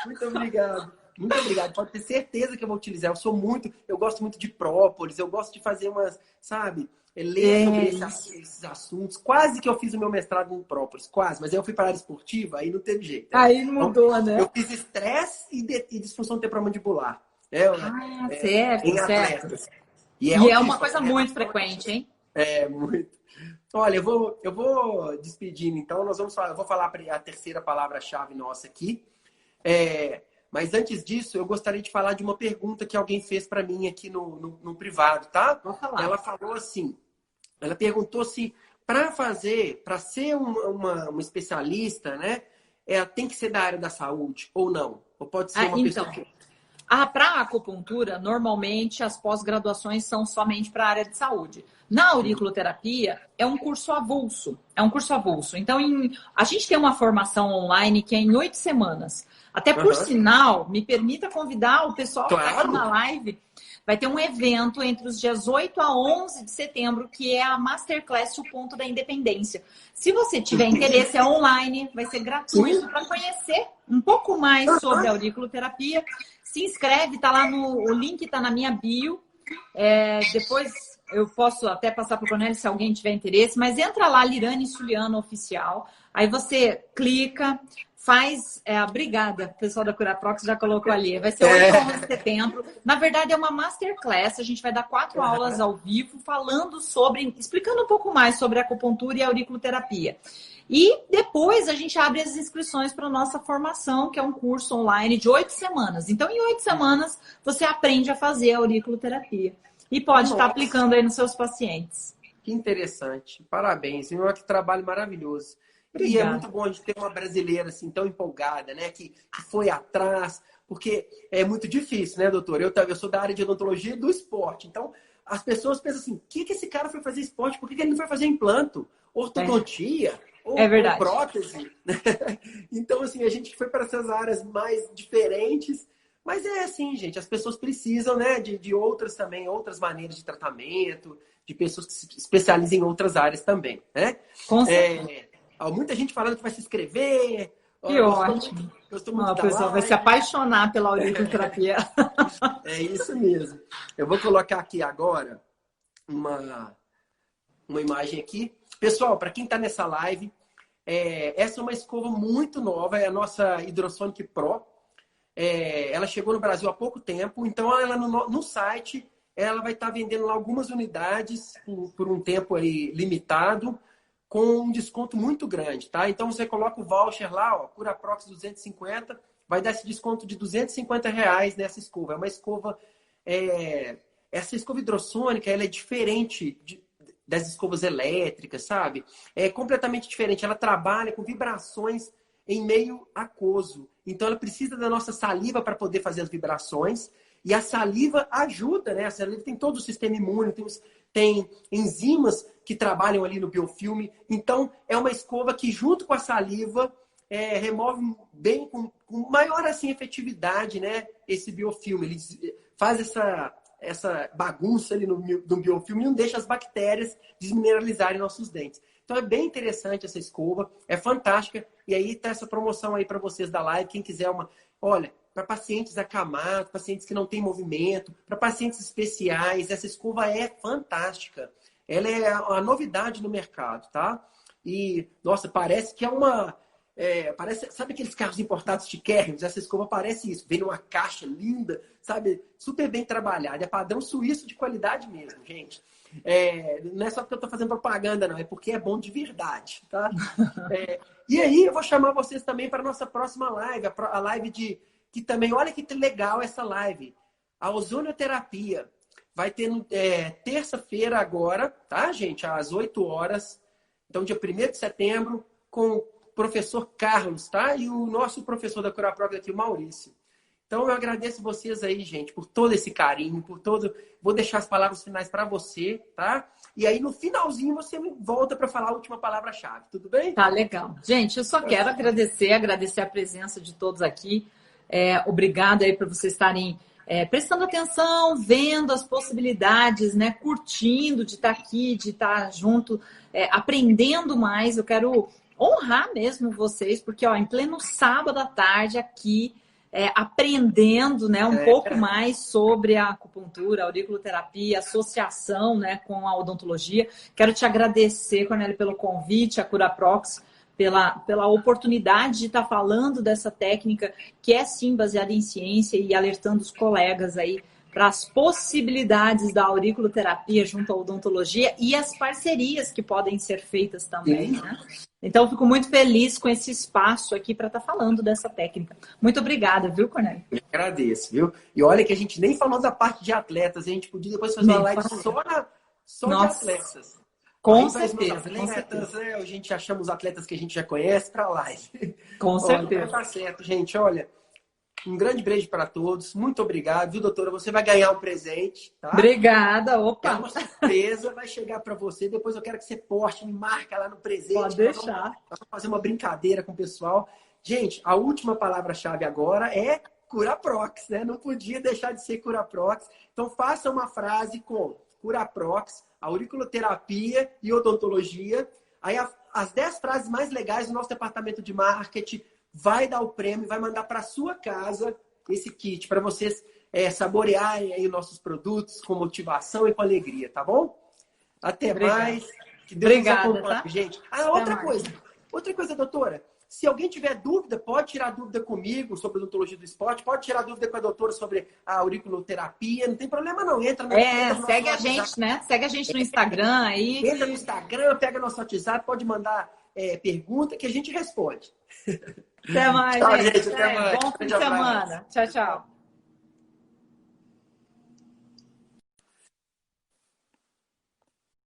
Muito obrigado. Muito obrigado. Pode ter certeza que eu vou utilizar. Eu gosto muito de própolis, eu gosto de fazer umas, sabe? ler sobre esses assuntos. Quase que eu fiz o meu mestrado em própolis, quase. Mas aí eu fui para a área esportiva, aí não teve jeito. Aí mudou, então, né? Eu fiz estresse e disfunção temporomandibular. Certo, em certo. atletas. E é uma coisa muito frequente, hein? Muito. Olha, eu vou despedindo, então. Eu vou falar a terceira palavra-chave nossa aqui. Mas antes disso, eu gostaria de falar de uma pergunta que alguém fez para mim aqui no privado, tá? Vou falar. Ela falou assim, ela perguntou se para ser uma especialista, né, tem que ser da área da saúde ou não? Ou pode ser uma pessoa que... Para a acupuntura, normalmente as pós-graduações são somente para a área de saúde. Na auriculoterapia, é um curso avulso. Então, a gente tem uma formação online que é em 8 semanas. Até por sinal, me permita convidar o pessoal que está aqui na live. Vai ter um evento entre os dias 8 a 11 de setembro, que é a Masterclass O Ponto da Independência. Se você tiver interesse, é online, vai ser gratuito para conhecer um pouco mais sobre a auriculoterapia. Se inscreve, tá lá o link está na minha bio. Depois eu posso até passar para o Cornélio se alguém tiver interesse, mas entra lá, Lirane Suliano Oficial. Aí você clica, faz. Obrigada, o pessoal da Curaprox já colocou ali. Vai ser 8 a 11 de setembro. Na verdade, é uma masterclass. A gente vai dar 4 aulas ao vivo explicando um pouco mais sobre a acupuntura e a auriculoterapia. E depois a gente abre as inscrições para a nossa formação, que é um curso online de 8 semanas. Então, em 8 semanas, você aprende a fazer a auriculoterapia. E pode estar aplicando aí nos seus pacientes. Que interessante. Parabéns. Que trabalho maravilhoso. Obrigada. E é muito bom a gente ter uma brasileira assim tão empolgada, né? Que foi atrás. Porque é muito difícil, né, doutor? Eu sou da área de odontologia e do esporte. Então, as pessoas pensam assim, que esse cara foi fazer esporte? Por que ele não foi fazer implanto? Ortodontia? Ou prótese? Então, assim, a gente foi para essas áreas mais diferentes. Mas é assim, gente, as pessoas precisam, né, de outras também, outras maneiras de tratamento, de pessoas que se especializem em outras áreas também, né? Com certeza. Muita gente falando que vai se inscrever. Que ótimo. O pessoal vai se apaixonar pela auriculoterapia. É isso mesmo. Eu vou colocar aqui agora uma imagem aqui. Pessoal, para quem está nessa live, essa é uma escova muito nova, é a nossa Hydrosonic Pro. Ela chegou no Brasil há pouco tempo, então ela no site ela vai estar vendendo lá algumas unidades por um tempo aí limitado, com um desconto muito grande, tá? Então você coloca o voucher lá, ó, Curaprox 250, vai dar esse desconto de R$250 nessa escova. É uma escova, essa escova hidrossônica, ela é diferente das escovas elétricas, sabe? É completamente diferente. Ela trabalha com vibrações em meio aquoso. Então, ela precisa da nossa saliva para poder fazer as vibrações. E a saliva ajuda, né? A saliva tem todo o sistema imune, tem enzimas que trabalham ali no biofilme. Então, é uma escova que, junto com a saliva, remove bem, com maior assim, efetividade, né? Esse biofilme. Ele faz essa bagunça ali no biofilme e não deixa as bactérias desmineralizarem nossos dentes. Então, é bem interessante essa escova, é fantástica. E aí tá essa promoção aí para vocês da live. Quem quiser olha, para pacientes acamados, pacientes que não têm movimento, para pacientes especiais, essa escova é fantástica. Ela é a novidade no mercado, tá? E, nossa, parece que sabe aqueles carros importados chiquérrimos? Essa escova parece isso. Vem numa caixa linda, sabe? Super bem trabalhada. É padrão suíço de qualidade mesmo, gente. Não é só porque eu estou fazendo propaganda, não. É porque é bom de verdade, tá? E aí, eu vou chamar vocês também para a nossa próxima live. A live que também, olha que legal essa live. A ozonioterapia. Vai ter terça-feira agora, tá, gente? Às 8 horas. Então, dia 1º de setembro, com o professor Carlos, tá? E o nosso professor da Curaprox aqui, o Maurício. Então, eu agradeço vocês aí, gente, por todo esse carinho, Vou deixar as palavras finais para você, tá? E aí, no finalzinho, você volta para falar a última palavra-chave, tudo bem? Tá, legal. Gente, eu só quero agradecer a presença de todos aqui. Obrigada aí por vocês estarem prestando atenção, vendo as possibilidades, né? Curtindo de estar aqui, de estar junto, aprendendo mais. Eu quero honrar mesmo vocês, porque em pleno sábado à tarde aqui, aprendendo, né, um pouco mais sobre a acupuntura, a auriculoterapia, a associação, né, com a odontologia. Quero te agradecer, Cornélio, pelo convite, a Curaprox, pela oportunidade de estar falando dessa técnica que é sim baseada em ciência e alertando os colegas aí para as possibilidades da auriculoterapia junto à odontologia e as parcerias que podem ser feitas também, né? Então, fico muito feliz com esse espaço aqui para estar falando dessa técnica. Muito obrigada, viu, Cornélio? Eu agradeço, viu? E olha que a gente nem falou da parte de atletas, a gente podia depois fazer uma live só de atletas. Com certeza. Né? A gente já chama os atletas que a gente já conhece para live. Com certeza. Então tá certo, gente. Olha, um grande beijo para todos. Muito obrigado, viu, doutora? Você vai ganhar um presente, tá? Obrigada. Opa! É uma surpresa, vai chegar para você. Depois eu quero que você poste, me marca lá no presente. Pode deixar. Nós vamos fazer uma brincadeira com o pessoal. Gente, a última palavra-chave agora é Curaprox, né? Não podia deixar de ser Curaprox. Então faça uma frase com Curaprox, auriculoterapia e odontologia. Aí as 10 frases mais legais do nosso departamento de marketing vai dar o prêmio, vai mandar para sua casa esse kit para vocês saborearem aí nossos produtos com motivação e com alegria, tá bom? Até mais. Que Deus nos acompanhe, tá? Gente. Outra coisa, doutora. Se alguém tiver dúvida, pode tirar dúvida comigo sobre odontologia do esporte, pode tirar dúvida com a doutora sobre a auriculoterapia, não tem problema não. Entra no segue a gente, né? Segue a gente no Instagram aí. Entra no Instagram, pega nosso WhatsApp, pode mandar pergunta que a gente responde. Até mais, tchau, gente. Até mais. Bom fim de semana. Tchau, tchau.